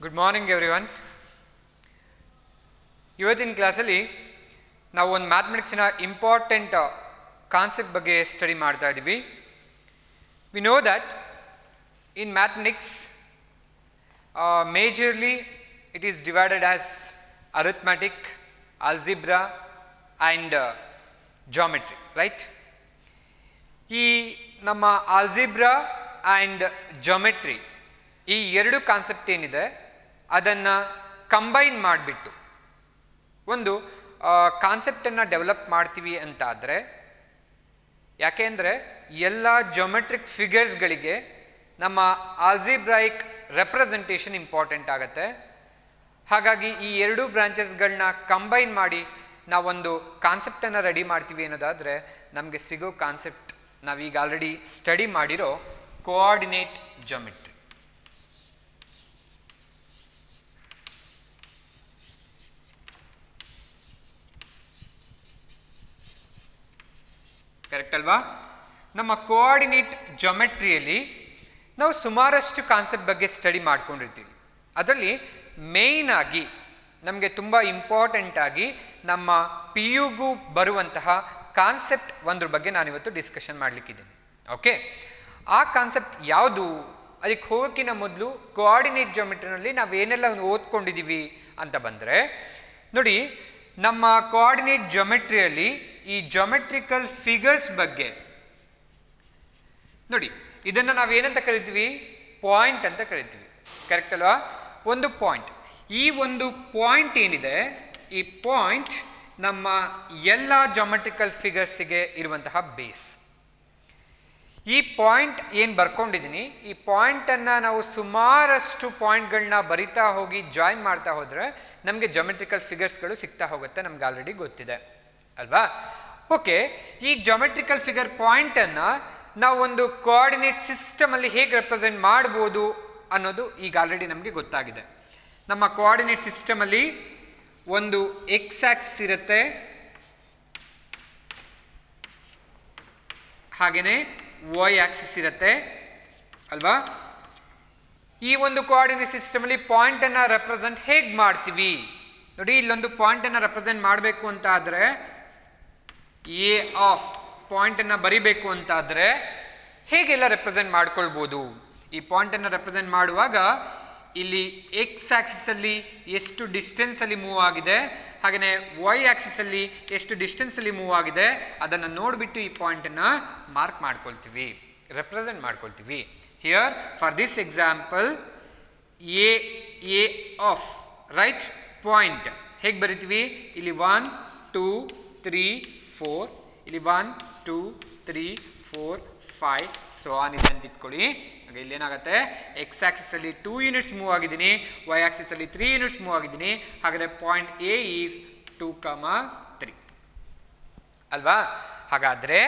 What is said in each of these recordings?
Good morning everyone. ಇವತ್ತಿನ ಕ್ಲಾಸಲ್ಲಿ ನಾವು ಒಂದು ಮ್ಯಾಥಮೆಟಿಕ್ಸಿನ ಇಂಪಾರ್ಟೆಂಟ್ ಕಾನ್ಸೆಪ್ಟ್ ಬಗ್ಗೆ ಸ್ಟಡಿ ಮಾಡ್ತಾ ಇದ್ದೀವಿ. We know that in mathematics majorly it is divided as arithmetic, algebra and geometry, right? ಈ ನಮ್ಮ ಆಲ್ಜಿಬ್ರಾ ಆ್ಯಂಡ್ ಜಾಮೆಟ್ರಿ ಈ ಎರಡು ಕಾನ್ಸೆಪ್ಟ್ ಏನಿದೆ ಅದನ್ನು ಕಂಬೈನ್ ಮಾಡಿಬಿಟ್ಟು ಒಂದು ಕಾನ್ಸೆಪ್ಟನ್ನು ಡೆವಲಪ್ ಮಾಡ್ತೀವಿ ಅಂತ ಆದರೆ, ಯಾಕೆಂದರೆ ಎಲ್ಲ ಜೊಮೆಟ್ರಿಕ್ ಫಿಗರ್ಸ್ಗಳಿಗೆ ನಮ್ಮ ಆಲ್ಜಿಬ್ರಾಯಿಕ್ ರೆಪ್ರೆಸೆಂಟೇಷನ್ ಇಂಪಾರ್ಟೆಂಟ್ ಆಗುತ್ತೆ. ಹಾಗಾಗಿ ಈ ಎರಡು ಬ್ರಾಂಚಸ್ಗಳನ್ನ ಕಂಬೈನ್ ಮಾಡಿ ನಾವೊಂದು ಕಾನ್ಸೆಪ್ಟನ್ನು ರೆಡಿ ಮಾಡ್ತೀವಿ ಅನ್ನೋದಾದರೆ ನಮಗೆ ಸಿಗೋ ಕಾನ್ಸೆಪ್ಟ್ ನಾವೀಗ ಆಲ್ರೆಡಿ ಸ್ಟಡಿ ಮಾಡಿರೋ ಕೋಆರ್ಡಿನೇಟ್ ಜಾಮೆಟ್ರಿ. ಕರೆಕ್ಟ್ ಅಲ್ವಾ? ನಮ್ಮ ಕೋಆರ್ಡಿನೇಟ್ ಜಾಮೆಟ್ರಿಯಲ್ಲಿ ನಾವು ಸುಮಾರಷ್ಟು ಕಾನ್ಸೆಪ್ಟ್ ಬಗ್ಗೆ ಸ್ಟಡಿ ಮಾಡ್ಕೊಂಡಿರ್ತೀವಿ. ಅದರಲ್ಲಿ ಮೇಯ್ನ್ ಆಗಿ ನಮಗೆ ತುಂಬ ಇಂಪಾರ್ಟೆಂಟ್ ಆಗಿ ನಮ್ಮ ಪಿ ಯುಗೂ ಬರುವಂತಹ ಕಾನ್ಸೆಪ್ಟ್ ಒಂದ್ರ ಬಗ್ಗೆ ನಾನಿವತ್ತು ಡಿಸ್ಕಷನ್ ಮಾಡಲಿಕ್ಕಿದ್ದೀನಿ. ಓಕೆ, ಆ ಕಾನ್ಸೆಪ್ಟ್ ಯಾವುದು? ಅದಕ್ಕೆ ಹೋಗೋಕ್ಕಿಂತ ಮೊದಲು ಕೋಆರ್ಡಿನೇಟ್ ಜಾಮೆಟ್ರಿನಲ್ಲಿ ನಾವೇನೆಲ್ಲ ಓದ್ಕೊಂಡಿದ್ದೀವಿ ಅಂತ ಬಂದರೆ ನೋಡಿ, ನಮ್ಮ ಕೋಆರ್ಡಿನೇಟ್ ಜಾಮೆಟ್ರಿಯಲ್ಲಿ ಈ ಜಾಮೆಟ್ರಿಕಲ್ ಫಿಗರ್ಸ್ ಬಗ್ಗೆ ನೋಡಿ, ಇದನ್ನು ನಾವೇನಂತ ಕರಿತೀವಿ? ಪಾಯಿಂಟ್ ಅಂತ ಕರಿತೀವಿ. ಕರೆಕ್ಟ್ ಅಲ್ವಾ? ಒಂದು ಪಾಯಿಂಟ್, ಈ ಒಂದು ಪಾಯಿಂಟ್ ಏನಿದೆ, ಈ ಪಾಯಿಂಟ್ ನಮ್ಮ ಎಲ್ಲ ಜಾಮೆಟ್ರಿಕಲ್ ಫಿಗರ್ಸಿಗೆ ಇರುವಂತಹ ಬೇಸ್. ಈ ಪಾಯಿಂಟ್ ಏನು ಬರ್ಕೊಂಡಿದ್ದೀನಿ, ಈ ಪಾಯಿಂಟನ್ನು ನಾವು ಸುಮಾರಷ್ಟು ಪಾಯಿಂಟ್ಗಳನ್ನ ಬರಿತಾ ಹೋಗಿ ಜಾಯಿನ್ ಮಾಡ್ತಾ ಹೋದರೆ ನಮಗೆ ಜಾಮೆಟ್ರಿಕಲ್ ಫಿಗರ್ಸ್ಗಳು ಸಿಗ್ತಾ ಹೋಗುತ್ತೆ. ನಮ್ಗೆ ಆಲ್ರೆಡಿ ಗೊತ್ತಿದೆ ಅಲ್ವಾ? ಓಕೆ, ಈ ಜಾಮೆಟ್ರಿಕಲ್ ಫಿಗರ್ ಪಾಯಿಂಟನ್ನು ನಾವು ಒಂದು ಕೋಆರ್ಡಿನೇಟ್ ಸಿಸ್ಟಮಲ್ಲಿ ಹೇಗೆ ರೆಪ್ರೆಸೆಂಟ್ ಮಾಡ್ಬೋದು ಅನ್ನೋದು ಈಗ ಆಲ್ರೆಡಿ ನಮಗೆ ಗೊತ್ತಾಗಿದೆ. ನಮ್ಮ ಕೋಆರ್ಡಿನೇಟ್ ಸಿಸ್ಟಮಲ್ಲಿ ಒಂದು ಎಕ್ಸ್ ಆಕ್ಸಿಸ್ ಇರುತ್ತೆ, ಹಾಗೆಯೇ ವೈ ಆಕ್ಸಿಸ್ ಇರುತ್ತೆ ಅಲ್ವಾ? ಈ ಒಂದು ಕೋಆರ್ಡಿನೇಟ್ ಸಿಸ್ಟಮಲ್ಲಿ ಪಾಯಿಂಟನ್ನು ರೆಪ್ರೆಸೆಂಟ್ ಹೇಗೆ ಮಾಡ್ತೀವಿ ನೋಡಿ, ಇಲ್ಲೊಂದು ಪಾಯಿಂಟನ್ನು ರೆಪ್ರೆಸೆಂಟ್ ಮಾಡಬೇಕು ಅಂತ ಆದರೆ, ಎ ಆಫ್ ಪಾಯಿಂಟನ್ನು ಬರಿಬೇಕು ಅಂತ ಆದರೆ ಹೇಗೆಲ್ಲ ರೆಪ್ರೆಸೆಂಟ್ ಮಾಡ್ಕೊಳ್ಬೋದು? ಈ ಪಾಯಿಂಟನ್ನು ರೆಪ್ರೆಸೆಂಟ್ ಮಾಡುವಾಗ ಇಲ್ಲಿ ಎಕ್ಸ್ ಆಕ್ಸಿಸಲ್ಲಿ ಎಷ್ಟು ಡಿಸ್ಟೆನ್ಸಲ್ಲಿ ಮೂವ್ ಆಗಿದೆ, ಹಾಗೆಯೇ ವೈ ಆಕ್ಸಿಸಲ್ಲಿ ಎಷ್ಟು ಡಿಸ್ಟೆನ್ಸಲ್ಲಿ ಮೂವ್ ಆಗಿದೆ ಅದನ್ನು ನೋಡಿಬಿಟ್ಟು ಈ ಪಾಯಿಂಟನ್ನು ಮಾರ್ಕ್ ಮಾಡ್ಕೊಳ್ತೀವಿ, ರೆಪ್ರೆಸೆಂಟ್ ಮಾಡ್ಕೊಳ್ತೀವಿ. Here for this example A of right point ಹೇಗೆ ಬರಿತೀವಿ? ಇಲ್ಲಿ 1 2 3 4, ಇಲ್ಲಿ 1 2 3 4 5 ಸೊ ಆನ್ ಇದೆ ಅಂತ ಇಟ್ಕೊಳ್ಳಿ. ಹಾಗೆ ಇಲ್ಲಿ ಏನಾಗುತ್ತೆ, ಎಕ್ಸ್ ಆಕ್ಸಿಸಲ್ಲಿ 2 ಯೂನಿಟ್ಸ್ ಮೂವ್ ಆಗಿದ್ದೀನಿ, ವೈ ಆಕ್ಸಿಸಲ್ಲಿ 3 ಯೂನಿಟ್ಸ್ ಮೂವ್ ಆಗಿದ್ದೀನಿ. ಹಾಗಾದರೆ ಪಾಯಿಂಟ್ ಎ ಈಸ್ 2,3 ಅಲ್ವಾ? ಹಾಗಾದರೆ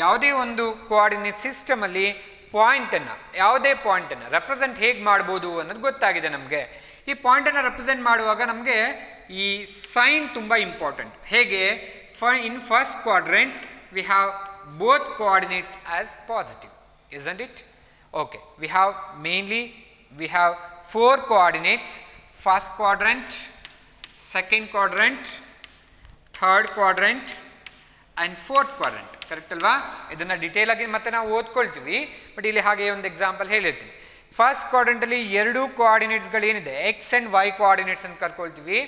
ಯಾವುದೇ ಒಂದು ಕೋಆರ್ಡಿನೇಟ್ ಸಿಸ್ಟಮಲ್ಲಿ ಪಾಯಿಂಟನ್ನು, ಯಾವುದೇ ಪಾಯಿಂಟನ್ನು ರೆಪ್ರೆಸೆಂಟ್ ಹೇಗೆ ಮಾಡ್ಬೋದು ಅನ್ನೋದು ಗೊತ್ತಾಗಿದೆ ನಮಗೆ. ಈ ಪಾಯಿಂಟನ್ನು ರೆಪ್ರೆಸೆಂಟ್ ಮಾಡುವಾಗ ನಮಗೆ ಈ ಸೈನ್ ತುಂಬ ಇಂಪಾರ್ಟೆಂಟ್. ಹೇಗೆ? In first quadrant we have both coordinates as positive, isn't it? Okay, we have 4 coordinates: first quadrant, second quadrant, third quadrant and fourth quadrant. Correct ಅಲ್ವಾ? ಇದನ್ನು ಡೀಟೇಲ್ ಆಗಿ ಮತ್ತೆ ನಾವು ಓದ್ಕೊಳ್ತೀವಿ, ಬಟ್ ಇಲ್ಲಿ ಹಾಗೆ ಒಂದು ಎಕ್ಸಾಂಪಲ್ ಹೇಳಿರ್ತೀವಿ. ಫಸ್ಟ್ ಕ್ವಾಡ್ರೆಂಟಲ್ಲಿ ಎರಡು ಕೋಆರ್ಡಿನೇಟ್ಸ್ಗಳು ಏನಿದೆ, ಎಕ್ಸ್ ಆ್ಯಂಡ್ ವೈ ಕೋಆರ್ಡಿನೇಟ್ಸ್ ಅಂತ ಕರ್ಕೊಳ್ತೀವಿ.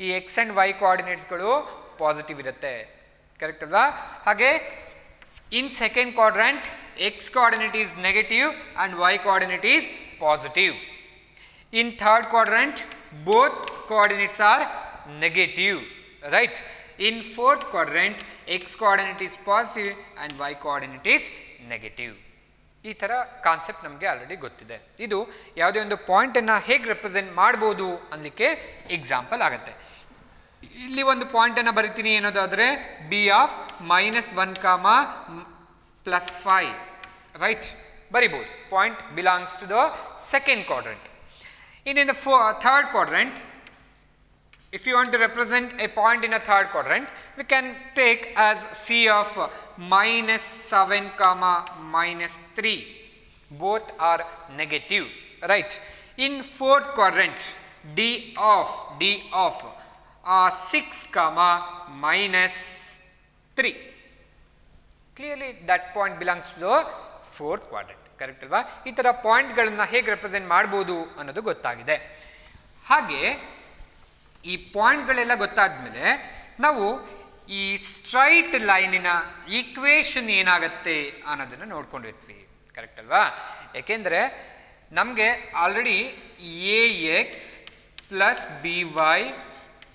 ಈ ಎಕ್ಸ್ ಆ್ಯಂಡ್ ವೈ ಕೋಆರ್ಡಿನೇಟ್ಸ್ಗಳು ಪಾಸಿಟಿವ್ ಇರುತ್ತೆ. ಕರೆಕ್ಟ್ ಅಲ್ವಾ? ಹಾಗೆ in second quadrant x coordinate is negative and Y coordinate is positive. In third quadrant both coordinates are negative, right? In fourth quadrant x coordinate is positive and Y coordinate is negative. ಈ ಥರ concept ನಮಗೆ already ಗೊತ್ತಿದೆ. ಇದು ಯಾವುದೇ ಒಂದು ಪಾಯಿಂಟನ್ನು ಹೇಗೆ represent ಮಾಡ್ಬೋದು ಅನ್ನಲಿಕ್ಕೆ example ಆಗುತ್ತೆ. ಇಲ್ಲಿ ಒಂದು ಪಾಯಿಂಟನ್ನು ಬರಿತೀನಿ ಅನ್ನೋದಾದರೆ ಬಿ ಆಫ್ -1, +5 ರೈಟ್ ಬರಿಬೋದು. Point belongs to the second quadrant. in the third quadrant, if you want to represent a point in a third quadrant, we can take as C of -7, -3. Both are negative, right? In fourth quadrant, d of 6 comma minus 3. Clearly that point belongs to the fourth quadrant. Correct ಅಲ್ವಾ? ಈ ಥರ ಪಾಯಿಂಟ್ಗಳನ್ನು ಹೇಗೆ represent ಮಾಡ್ಬೋದು ಅನ್ನೋದು ಗೊತ್ತಾಗಿದೆ. ಹಾಗೆ ಈ ಪಾಯಿಂಟ್ಗಳೆಲ್ಲ ಗೊತ್ತಾದ್ಮೇಲೆ ನಾವು ಈ ಸ್ಟ್ರೈಟ್ ಲೈನಿನ ಈಕ್ವೇಶನ್ ಏನಾಗತ್ತೆ ಅನ್ನೋದನ್ನು ನೋಡ್ಕೊಂಡಿರ್ತೀವಿ. ಕರೆಕ್ಟ್ ಅಲ್ವಾ? ಯಾಕೆಂದರೆ ನಮಗೆ already ax plus by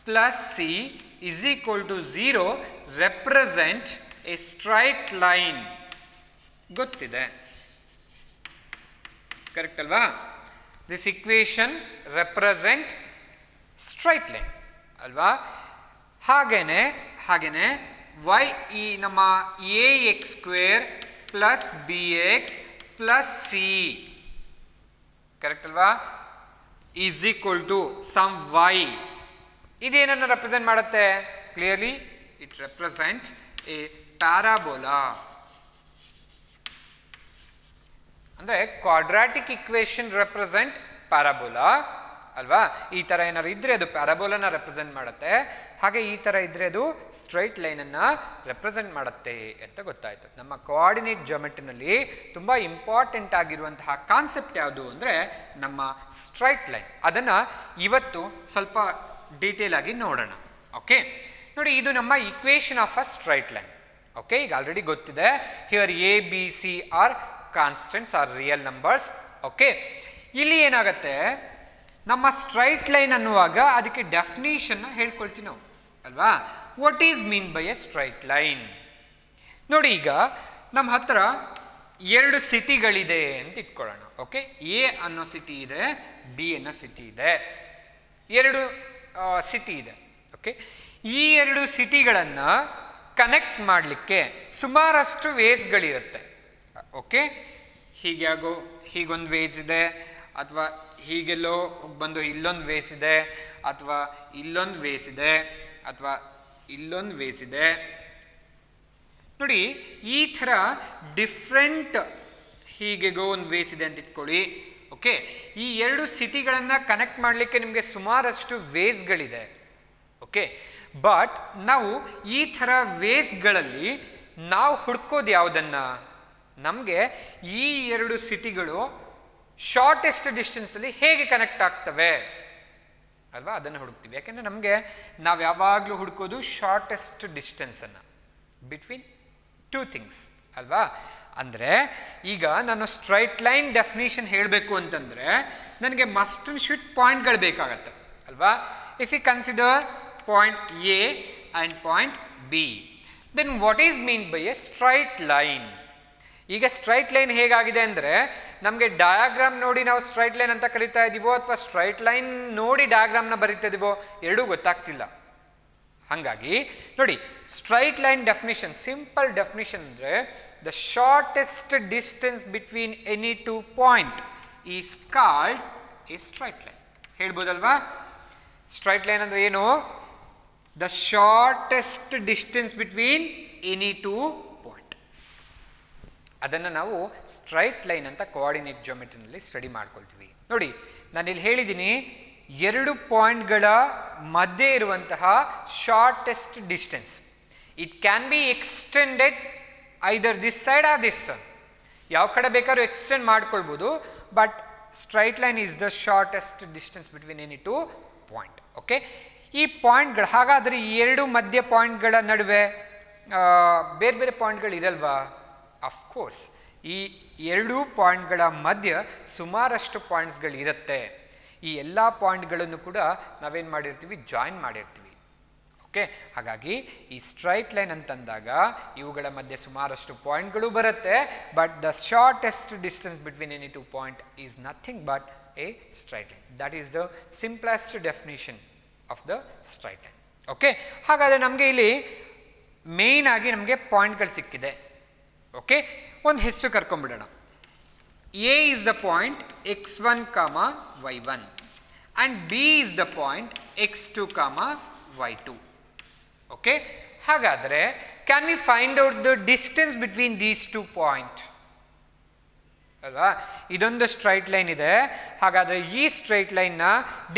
plus c is equal to 0 represent a straight line ಗೊತ್ತಿದೆ. ಕರೆಕ್ಟ್ ಅಲ್ವಾ? This equation represent straight line ಅಲ್ವಾ? ಹಾಗೇನೆ y ಈ ನಮ್ಮ ax² plus bx plus c correct ಅಲ್ವಾ is equal to sum y. ಇದೇನನ್ನು represent ಮಾಡುತ್ತೆ? Clearly it represent a parabola. ಅಂದರೆ ಕ್ವಾಡ್ರಾಟಿಕ್ ಇಕ್ವೇಶನ್ ರೆಪ್ರೆಸೆಂಟ್ ಪ್ಯಾರಾಬೋಲಾ ಅಲ್ವಾ? ಈ ಥರ ಏನಾದ್ರು ಇದ್ದರೆ ಅದು ಪ್ಯಾರಾಬೋಲಾನ ರೆಪ್ರೆಸೆಂಟ್ ಮಾಡುತ್ತೆ. ಹಾಗೆ ಈ ಥರ ಇದ್ದರೆ ಅದು ಸ್ಟ್ರೈಟ್ ಲೈನನ್ನು ರೆಪ್ರೆಸೆಂಟ್ ಮಾಡುತ್ತೆ ಅಂತ ಗೊತ್ತಾಯಿತು. ನಮ್ಮ ಕೋಆರ್ಡಿನೇಟ್ ಜಾಮೆಟ್ರಿನಲ್ಲಿ ತುಂಬ ಇಂಪಾರ್ಟೆಂಟ್ ಆಗಿರುವಂತಹ ಕಾನ್ಸೆಪ್ಟ್ ಯಾವುದು ಅಂದರೆ ನಮ್ಮ ಸ್ಟ್ರೈಟ್ ಲೈನ್. ಅದನ್ನು ಇವತ್ತು ಸ್ವಲ್ಪ ಡೀಟೇಲ್ ಆಗಿ ನೋಡೋಣ. ಓಕೆ, ನೋಡಿ, ಇದು ನಮ್ಮ equation of a straight line. Okay, ಈಗ ಆಲ್ರೆಡಿ ಗೊತ್ತಿದೆ. Here A B C are constants are real numbers. Okay, ಇಲ್ಲಿ ಏನಾಗುತ್ತೆ, ನಮ್ಮ ಸ್ಟ್ರೈಟ್ ಲೈನ್ ಅನ್ನುವಾಗ ಅದಕ್ಕೆ ಡೆಫಿನೇಷನ್ ಹೇಳ್ಕೊಳ್ತೀವಿ ನಾವು ಅಲ್ವಾ? What is mean by a straight line? ನೋಡಿ, ಈಗ ನಮ್ಮ ಹತ್ರ ಎರಡು ಸಿಟಿಗಳಿದೆ ಅಂತ ಇಟ್ಕೊಳ್ಳೋಣ. ಓಕೆ, ಎ ಅನ್ನೋ ಸಿಟಿ ಇದೆ, ಬಿ ಅನ್ನೋ ಸಿಟಿ ಇದೆ, ಎರಡು ಸಿಟಿ ಇದೆ. ಓಕೆ, ಈ ಎರಡು ಸಿಟಿಗಳನ್ನು ಕನೆಕ್ಟ್ ಮಾಡಲಿಕ್ಕೆ ಸುಮಾರಷ್ಟು ವೇಸ್ಗಳಿರುತ್ತೆ. ಓಕೆ, ಹೀಗೊಂದು ವೇಸ್ ಇದೆ, ಅಥವಾ ಹೀಗೆಲ್ಲೋ ಬಂದು ಇಲ್ಲೊಂದು ವೇಸ್ ಇದೆ, ಅಥವಾ ಇಲ್ಲೊಂದು ವೇಸ್ ಇದೆ, ಅಥವಾ ಇಲ್ಲೊಂದು ವೇಸ್ ಇದೆ. ನೋಡಿ, ಈ ಥರ ಡಿಫ್ರೆಂಟ್ ಹೀಗೆಗೋ ಒಂದು ವೇಸ್ ಇದೆ ಅಂತ ಇಟ್ಕೊಳ್ಳಿ. ಓಕೆ, ಈ ಎರಡು ಸಿಟಿಗಳನ್ನು ಕನೆಕ್ಟ್ ಮಾಡಲಿಕ್ಕೆ ನಿಮಗೆ ಸುಮಾರಷ್ಟು ವೇಸ್ಗಳಿದೆ. ಓಕೆ, ಬಟ್ ನಾವು ಈ ಥರ ವೇಸ್ಗಳಲ್ಲಿ ನಾವು ಹುಡ್ಕೋದು ಯಾವುದನ್ನು? ನಮಗೆ ಈ ಎರಡು ಸಿಟಿಗಳು ಶಾರ್ಟೆಸ್ಟ್ ಡಿಸ್ಟೆನ್ಸಲ್ಲಿ ಹೇಗೆ ಕನೆಕ್ಟ್ ಆಗ್ತವೆ ಅಲ್ವಾ? ಅದನ್ನು ಹುಡುಕ್ತೀವಿ. ಯಾಕೆಂದರೆ ನಮಗೆ ನಾವು ಯಾವಾಗಲೂ ಹುಡುಕೋದು ಶಾರ್ಟೆಸ್ಟ್ ಡಿಸ್ಟೆನ್ಸನ್ನು ಬಿಟ್ವೀನ್ ಟೂ ಥಿಂಗ್ಸ್ ಅಲ್ವಾ? ಅಂದರೆ ಈಗ ನಾನು ಸ್ಟ್ರೈಟ್ ಲೈನ್ ಡೆಫಿನೇಷನ್ ಹೇಳಬೇಕು ಅಂತಂದರೆ ನನಗೆ ಮಸ್ಟ್ ಅಂಡ್ ಶುಡ್ ಪಾಯಿಂಟ್ಗಳು ಬೇಕಾಗತ್ತೆ ಅಲ್ವಾ? If you consider point A and point B, then what is mean by a straight line? ಈಗ ಸ್ಟ್ರೈಟ್ ಲೈನ್ ಹೇಗಾಗಿದೆ ಅಂದರೆ, ನಮಗೆ ಡಯಾಗ್ರಾಮ್ ನೋಡಿ ನಾವು ಸ್ಟ್ರೈಟ್ ಲೈನ್ ಅಂತ ಕರಿತಾ ಇದ್ದೀವೋ ಅಥವಾ ಸ್ಟ್ರೈಟ್ ಲೈನ್ ನೋಡಿ ಡಯಾಗ್ರಾಮ್ನ ಬರಿತಾ ಇದ್ದೀವೋ ಎರಡೂ ಗೊತ್ತಾಗ್ತಿಲ್ಲ. ಹಾಗಾಗಿ ನೋಡಿ, straight line definition, simple definition ಅಂದರೆ the shortest distance between any two point is called a straight line. ಹೇಳ್ಬೋದಲ್ವಾ? ಸ್ಟ್ರೈಟ್ ಲೈನ್ ಅಂದರೆ ಏನು? The shortest distance between any two point. ಅದನ್ನು ನಾವು ಸ್ಟ್ರೈಟ್ ಲೈನ್ ಅಂತ ಕೋಆರ್ಡಿನೇಟ್ ಜಿಯೋಮೆಟ್ರಿನಲ್ಲಿ ಸ್ಟಡಿ ಮಾಡ್ಕೊಳ್ತೀವಿ. ನೋಡಿ, ನಾನಿಲ್ಲಿ ಹೇಳಿದ್ದೀನಿ, ಎರಡು ಪಾಯಿಂಟ್ಗಳ ಮಧ್ಯೆ ಇರುವಂತಹ shortest distance. It can be extended either this side or this side. ಯಾವ ಕಡೆ ಬೇಕಾದ್ರೂ ಎಕ್ಸ್ಟೆಂಡ್ ಮಾಡ್ಕೊಳ್ಬೋದು, but straight line is the shortest distance between any two point. Okay, ಈ ಪಾಯಿಂಟ್ಗಳು, ಹಾಗಾದರೆ ಈ ಎರಡು ಮಧ್ಯ ಪಾಯಿಂಟ್ಗಳ ನಡುವೆ ಬೇರೆ ಬೇರೆ ಪಾಯಿಂಟ್ಗಳು ಇರಲ್ವಾ? ಅಫ್ಕೋರ್ಸ್, ಈ ಎರಡೂ ಪಾಯಿಂಟ್ಗಳ ಮಧ್ಯ ಸುಮಾರಷ್ಟು ಪಾಯಿಂಟ್ಸ್ಗಳಿರುತ್ತೆ. ಈ ಎಲ್ಲ ಪಾಯಿಂಟ್ಗಳನ್ನು ಕೂಡ ನಾವೇನು ಮಾಡಿರ್ತೀವಿ? ಜಾಯಿನ್ ಮಾಡಿರ್ತೀವಿ. ಓಕೆ, ಹಾಗಾಗಿ ಈ ಸ್ಟ್ರೈಟ್ ಲೈನ್ ಅಂತಂದಾಗ ಇವುಗಳ ಮಧ್ಯೆ ಸುಮಾರಷ್ಟು ಪಾಯಿಂಟ್ಗಳು ಬರುತ್ತೆ, but the shortest distance between any two point is nothing but A straight line. That is the simplest definition of the straight line. Okay, ಹಾಗಾದರೆ ನಮಗೆ ಇಲ್ಲಿ ಮೇಯ್ನ್ ಆಗಿ ನಮಗೆ ಪಾಯಿಂಟ್ಗಳು ಸಿಕ್ಕಿದೆ. ಓಕೆ, ಒಂದು ಹೆಸರು ಕರ್ಕೊಂಡ್ಬಿಡೋಣ. A is the point x1, y1 and b is the point x2, y2. Okay, ಹಾಗಾದರೆ can we find out the distance between these two point ಅಲ್ವಾ. ಇದೊಂದು ಸ್ಟ್ರೈಟ್ ಲೈನ್ ಇದೆ. ಹಾಗಾದರೆ ಈ ಸ್ಟ್ರೈಟ್ ಲೈನ್ನ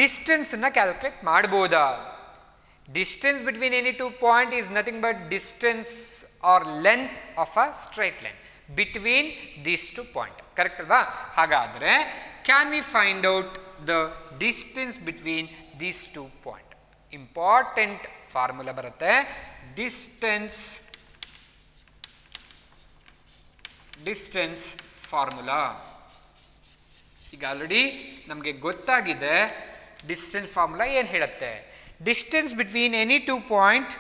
ಡಿಸ್ಟೆನ್ಸನ್ನು ಕ್ಯಾಲ್ಕುಲೇಟ್ ಮಾಡ್ಬೋದಾ? Distance between any two point is nothing but distance or length of a straight line between these two point. Correct ಅಲ್ವಾ? ಹಾಗಾದರೆ can we find out the distance between these two point? Important formula ಬರುತ್ತೆ. Distance formula. ಈಗ already ನಮಗೆ ಗೊತ್ತಾಗಿದೆ distance formula ಏನು ಹೇಳುತ್ತೆ. Distance between any two point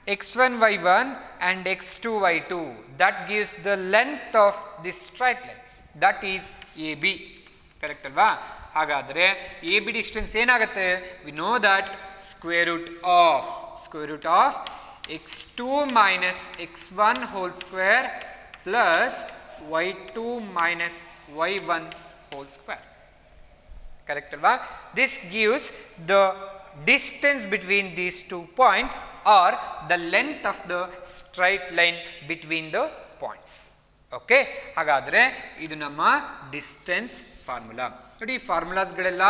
x1 y1 and x2 y2 that gives the length of this straight line, that is AB. Correct ಅಲ್ವಾ? ಹಾಗಾದರೆ AB distance ಏನಾಗುತ್ತೆ? We know that square root of x2 minus x1 whole square plus y2 minus y1 whole square. Correct alva? This gives the distance between these 2 points or the length of the straight line between the points. Okay? ಹಾಗಾದರೆ ಇದು ನಮ್ಮ distance formula. ನೋಡಿ, ಈ ಫಾರ್ಮುಲಾಸ್ಗಳೆಲ್ಲ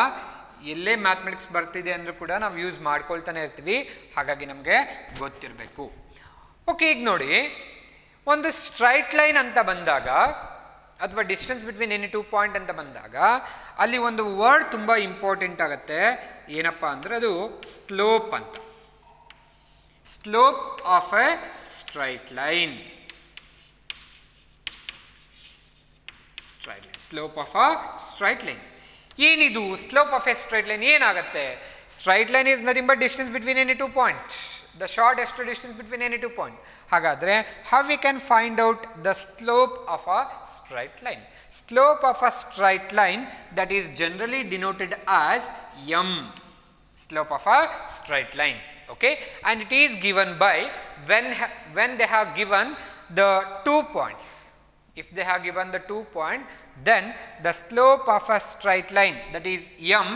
ಎಲ್ಲೇ mathematics ಬರ್ತಿದೆ ಅಂದರೂ ಕೂಡ ನಾವು ಯೂಸ್ ಮಾಡ್ಕೊಳ್ತಾನೆ ಇರ್ತೀವಿ. ಹಾಗಾಗಿ ನಮಗೆ ಗೊತ್ತಿರಬೇಕು. ಓಕೆ, ಈಗ ನೋಡಿ, ಒಂದು ಸ್ಟ್ರೈಟ್ ಲೈನ್ ಅಂತ ಬಂದಾಗ ಅಥವಾ distance between any two point ಅಂತ ಬಂದಾಗ ಅಲ್ಲಿ ಒಂದು ವರ್ಡ್ ತುಂಬ ಇಂಪಾರ್ಟೆಂಟ್ ಆಗುತ್ತೆ. ಏನಪ್ಪ ಅಂದರೆ ಅದು ಸ್ಲೋಪ್ ಅಂತ. Slope of a straight line. Slope of a straight line ಏನಿದು? Slope of a straight line ಏನಾಗುತ್ತೆ? Straight line is nothing but distance between any two point, the shortest distance between any 2 points. ಹಾಗಾದರೆ how we can find out the slope of a straight line? Slope of a straight line that is generally denoted as m. Slope of a straight line. Okay, and it is given by when they have given the 2 points. If they have given the 2 points, then the slope of a straight line, that is m,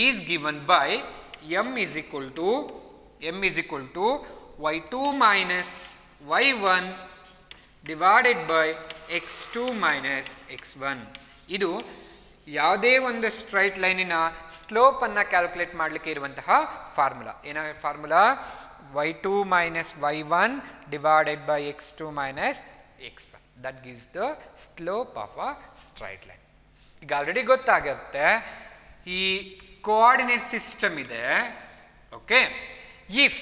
is given by m is equal to y2 minus y1 divided by x2 minus x1. ಇದು ಯಾವುದೇ ಒಂದು straight ಲೈನಿನ ಸ್ಲೋಪನ್ನು calculate ಮಾಡಲಿಕ್ಕೆ ಇರುವಂತಹ formula. ಏನಾಗ formula? y2 minus y1 divided by x2 minus x1. That gives the slope of a straight line. ಈಗ already ಗೊತ್ತಾಗಿರುತ್ತೆ ಈ coordinate system ಇದೆ. Okay, if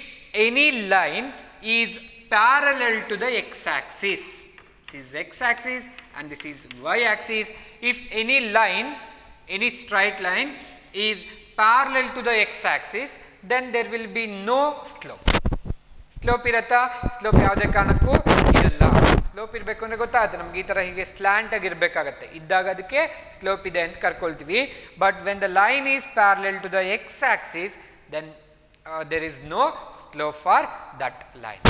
any line is parallel to the x-axis, this is x-axis and this is y-axis, if any line, any straight line is parallel to the x-axis, then there will be no slope. Slope ಇರತ್ತಾ? Slope ಯಾವುದೇ ಕಾರಣಕ್ಕೂ ಇರಲ್ಲ. Slope ಇರಬೇಕು ಅಂದರೆ ಗೊತ್ತಾಗುತ್ತೆ ನಮ್ಗೆ, ಈ ಥರ ಹೀಗೆ ಸ್ಲ್ಯಾಂಟ್ ಆಗಿರಬೇಕಾಗತ್ತೆ. ಇದ್ದಾಗ ಅದಕ್ಕೆ ಸ್ಲೋಪ್ ಇದೆ ಅಂತ ಕರ್ಕೊಳ್ತೀವಿ. But when the line is parallel to the x-axis, then there is no slope for that line.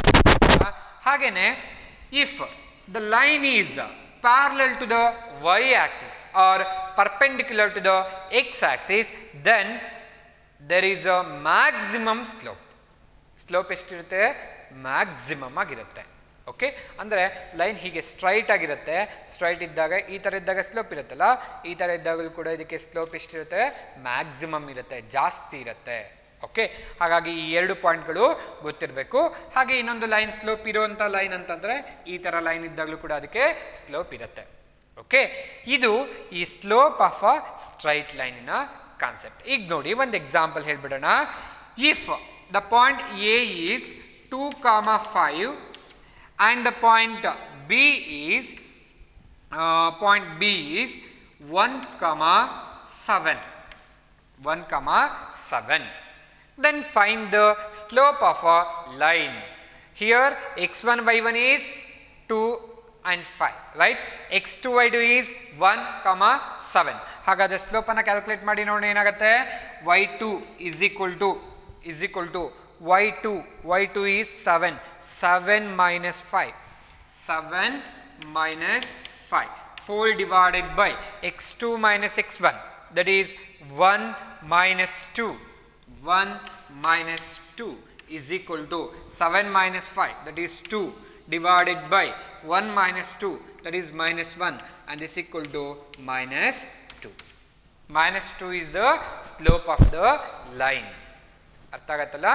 ಹಾಗೇನೆ if the line is parallel to the y-axis or perpendicular to the x-axis, then there is a maximum slope. Slope ಎಷ್ಟಿರುತ್ತೆ? Maximum ಆಗಿರುತ್ತೆ. Okay, ಅಂದರೆ line ಹೀಗೆ straight ಆಗಿರುತ್ತೆ. Straight ಇದ್ದಾಗ ಈ ಥರ ಇದ್ದಾಗ ಸ್ಲೋಪ್ ಇರುತ್ತಲ್ಲ, ಈ ಥರ ಇದ್ದಾಗಲೂ ಕೂಡ ಇದಕ್ಕೆ ಸ್ಲೋಪ್ ಎಷ್ಟಿರುತ್ತೆ? ಮ್ಯಾಕ್ಸಿಮಮ್ ಇರುತ್ತೆ, ಜಾಸ್ತಿ ಇರುತ್ತೆ. ಓಕೆ, ಹಾಗಾಗಿ ಈ 2 ಪಾಯಿಂಟ್ಗಳು ಗೊತ್ತಿರಬೇಕು. ಹಾಗೆ ಇನ್ನೊಂದು ಲೈನ್ ಸ್ಲೋಪ್ ಇರುವಂಥ ಲೈನ್ ಅಂತಂದರೆ ಈ ಥರ ಲೈನ್ ಇದ್ದಾಗಲೂ ಕೂಡ ಅದಕ್ಕೆ ಸ್ಲೋಪ್ ಇರುತ್ತೆ. ಓಕೆ, ಇದು ಈ ಸ್ಲೋಪ್ ಆಫ್ ಅ ಸ್ಟ್ರೈಟ್ ಲೈನಿನ ಕಾನ್ಸೆಪ್ಟ್. ಈಗ ನೋಡಿ, ಒಂದು ಎಕ್ಸಾಂಪಲ್ ಹೇಳ್ಬಿಡೋಣ. If the point A is 2,5 and the point B is 1,7. Then find the slope of a line. Here x1 y1 is 2 and 5, right? x2 y2 is 1,7. ಹಾಗಾದರೆ slope ಅನ್ನು calculate ಮಾಡಿ ನೋಡಿ ಏನಾಗುತ್ತೆ? y2 is equal to y2 is 7 minus 5 whole divided by x2 minus x1, that is 1 minus 2 is equal to 7 minus 5, that is 2 divided by 1 minus 2, that is minus 1 and this equal to minus 2. Minus 2 is the slope of the line. ಅರ್ಥ ಆಗತ್ತಲ್ಲ?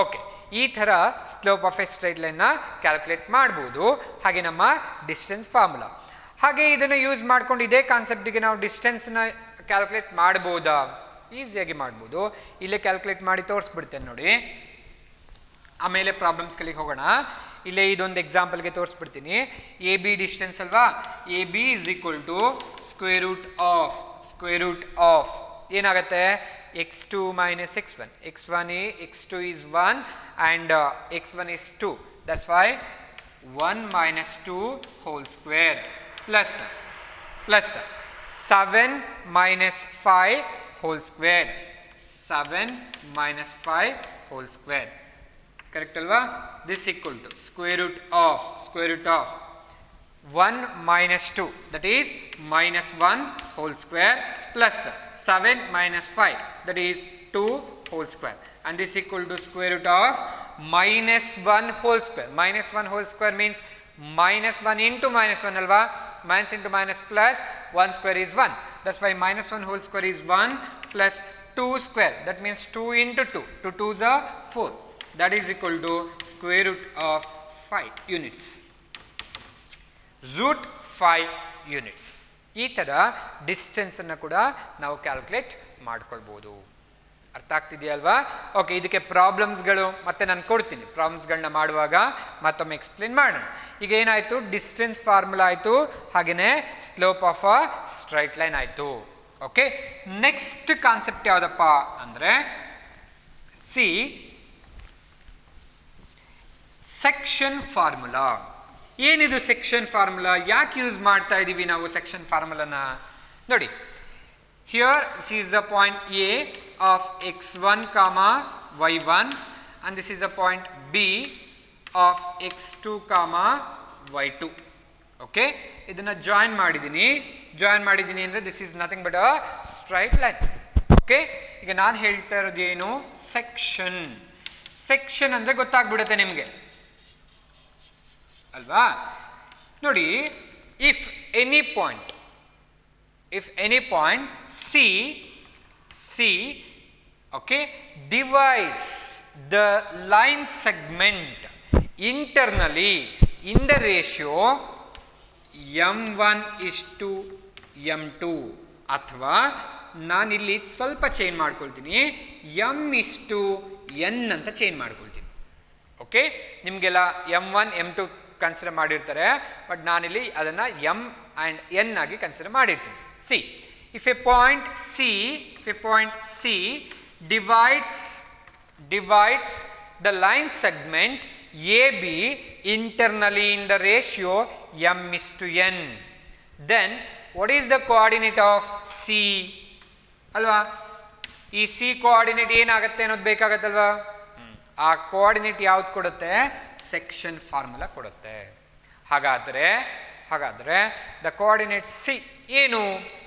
Okay, ಈ ಥರ slope of a straight ಲೈನ್ನ calculate ಮಾಡ್ಬೋದು. ಹಾಗೆ ನಮ್ಮ distance formula. ಹಾಗೆ ಇದನ್ನು ಯೂಸ್ ಮಾಡ್ಕೊಂಡು ಇದೇ ಕಾನ್ಸೆಪ್ಟಿಗೆ ನಾವು ಡಿಸ್ಟೆನ್ಸ್ನ ಕ್ಯಾಲ್ಕುಲೇಟ್ ಮಾಡ್ಬೋದಾ? ಈಸಿಯಾಗಿ ಮಾಡ್ಬೋದು. ಇಲ್ಲೇ ಕ್ಯಾಲ್ಕುಲೇಟ್ ಮಾಡಿ ತೋರಿಸ್ಬಿಡ್ತೇನೆ ನೋಡಿ. ಆಮೇಲೆ ಪ್ರಾಬ್ಲಮ್ಸ್ಗಳಿಗೆ ಹೋಗೋಣ. ಇಲ್ಲೇ ಇದೊಂದು ಎಕ್ಸಾಂಪಲ್ಗೆ ತೋರಿಸ್ಬಿಡ್ತೀನಿ. ಎ ಬಿ ಡಿಸ್ಟೆನ್ಸ್ ಅಲ್ವಾ? A B is equal to square root of ಏನಾಗುತ್ತೆ? x2 minus x1. x2 is 1 and x1 is 2. That's why 1 minus 2 whole square plus 7 minus 5 whole square. 7 minus 5 whole square. Correct alva? This equal to square root of 1 minus 2, that is minus 1 whole square plus 7 minus 5, that is 2 whole square, and this equal to square root of minus 1 whole square. Minus 1 whole square means minus 1 into minus 1 alva? Minus into minus plus 1 square is 1. That's why minus 1 whole square is 1 plus 2 square. That means 2 into 2. 2 2s are 4. That is equal to square root of 5 units. Root 5 units. ಈ ಥರ ಡಿಸ್ಟೆನ್ಸನ್ನು ಕೂಡ ನಾವು calculate ಮಾಡ್ಕೊಳ್ಬೋದು. ಅರ್ಥ ಆಗ್ತಿದೆಯಲ್ವಾ? Okay, ಇದಕ್ಕೆ ಪ್ರಾಬ್ಲಮ್ಸ್ಗಳು ಮತ್ತೆ ನಾನು ಕೊಡ್ತೀನಿ. ಪ್ರಾಬ್ಲಮ್ಸ್ಗಳನ್ನ ಮಾಡುವಾಗ ಮತ್ತೊಮ್ಮೆ ಎಕ್ಸ್ಪ್ಲೇನ್ ಮಾಡೋಣ. ಈಗ ಏನಾಯಿತು? ಡಿಸ್ಟೆನ್ಸ್ ಫಾರ್ಮುಲಾ ಆಯಿತು, ಹಾಗೆಯೇ slope of a straight line ಆಯಿತು. ಓಕೆ, ನೆಕ್ಸ್ಟ್ ಕಾನ್ಸೆಪ್ಟ್ ಯಾವುದಪ್ಪ ಅಂದರೆ ಸೆಕ್ಷನ್ ಫಾರ್ಮುಲಾ. ಏನಿದು ಸೆಕ್ಷನ್ ಫಾರ್ಮುಲಾ? ಯಾಕೆ ಯೂಸ್ ಮಾಡ್ತಾ ಇದ್ದೀವಿ ನಾವು ಸೆಕ್ಷನ್ ಫಾರ್ಮುಲಾನ? ನೋಡಿ, here this is the point A of x1, y1 and this is the point B of x2, y2. Okay, ಇದನ್ನು ಜಾಯಿನ್ ಮಾಡಿದ್ದೀನಿ ಅಂದರೆ this is nothing but a straight line. Okay, ಈಗ ನಾನು ಹೇಳ್ತಾ ಇರೋದು ಏನು? ಸೆಕ್ಷನ್ ಅಂದರೆ ಗೊತ್ತಾಗ್ಬಿಡುತ್ತೆ ನಿಮಗೆ ಅಲ್ವಾ? ನೋಡಿ, if any point C okay divides the line segment internally in the ratio m1:m2 ಅಥವಾ ನಾನಿಲ್ಲಿ ಸ್ವಲ್ಪ ಚೇಂಜ್ ಮಾಡ್ಕೊಳ್ತೀನಿ, m:n ಅಂತ ಚೇಂಜ್ ಮಾಡ್ಕೊಳ್ತೀನಿ. ಓಕೆ, ನಿಮಗೆಲ್ಲ m1 m2 ಕನ್ಸಿಡರ್ ಮಾಡಿರ್ತಾರೆ, ಬಟ್ ನಾನಿಲ್ಲಿ ಅದನ್ನು m and n ಆಗಿ ಕನ್ಸಿಡರ್ ಮಾಡಿರ್ತೀನಿ. C, if a point C divides the line segment AB internally in the ratio m:n, then what is the coordinate of C? ಅಲ್ವಾ? ಈ C coordinate ಏನಾಗುತ್ತೆ ಅನ್ನೋದು ಬೇಕಾಗತ್ತಲ್ವಾ? ಆ ಕೋಆರ್ಡಿನೇಟ್ ಯಾವ್ದು ಕೊಡುತ್ತೆ? ಸೆಕ್ಷನ್ ಫಾರ್ಮುಲಾ ಕೊಡುತ್ತೆ. ಹಾಗಾದರೆ ದ ಕೋಆರ್ಡಿನೇಟ್ C ಏನು?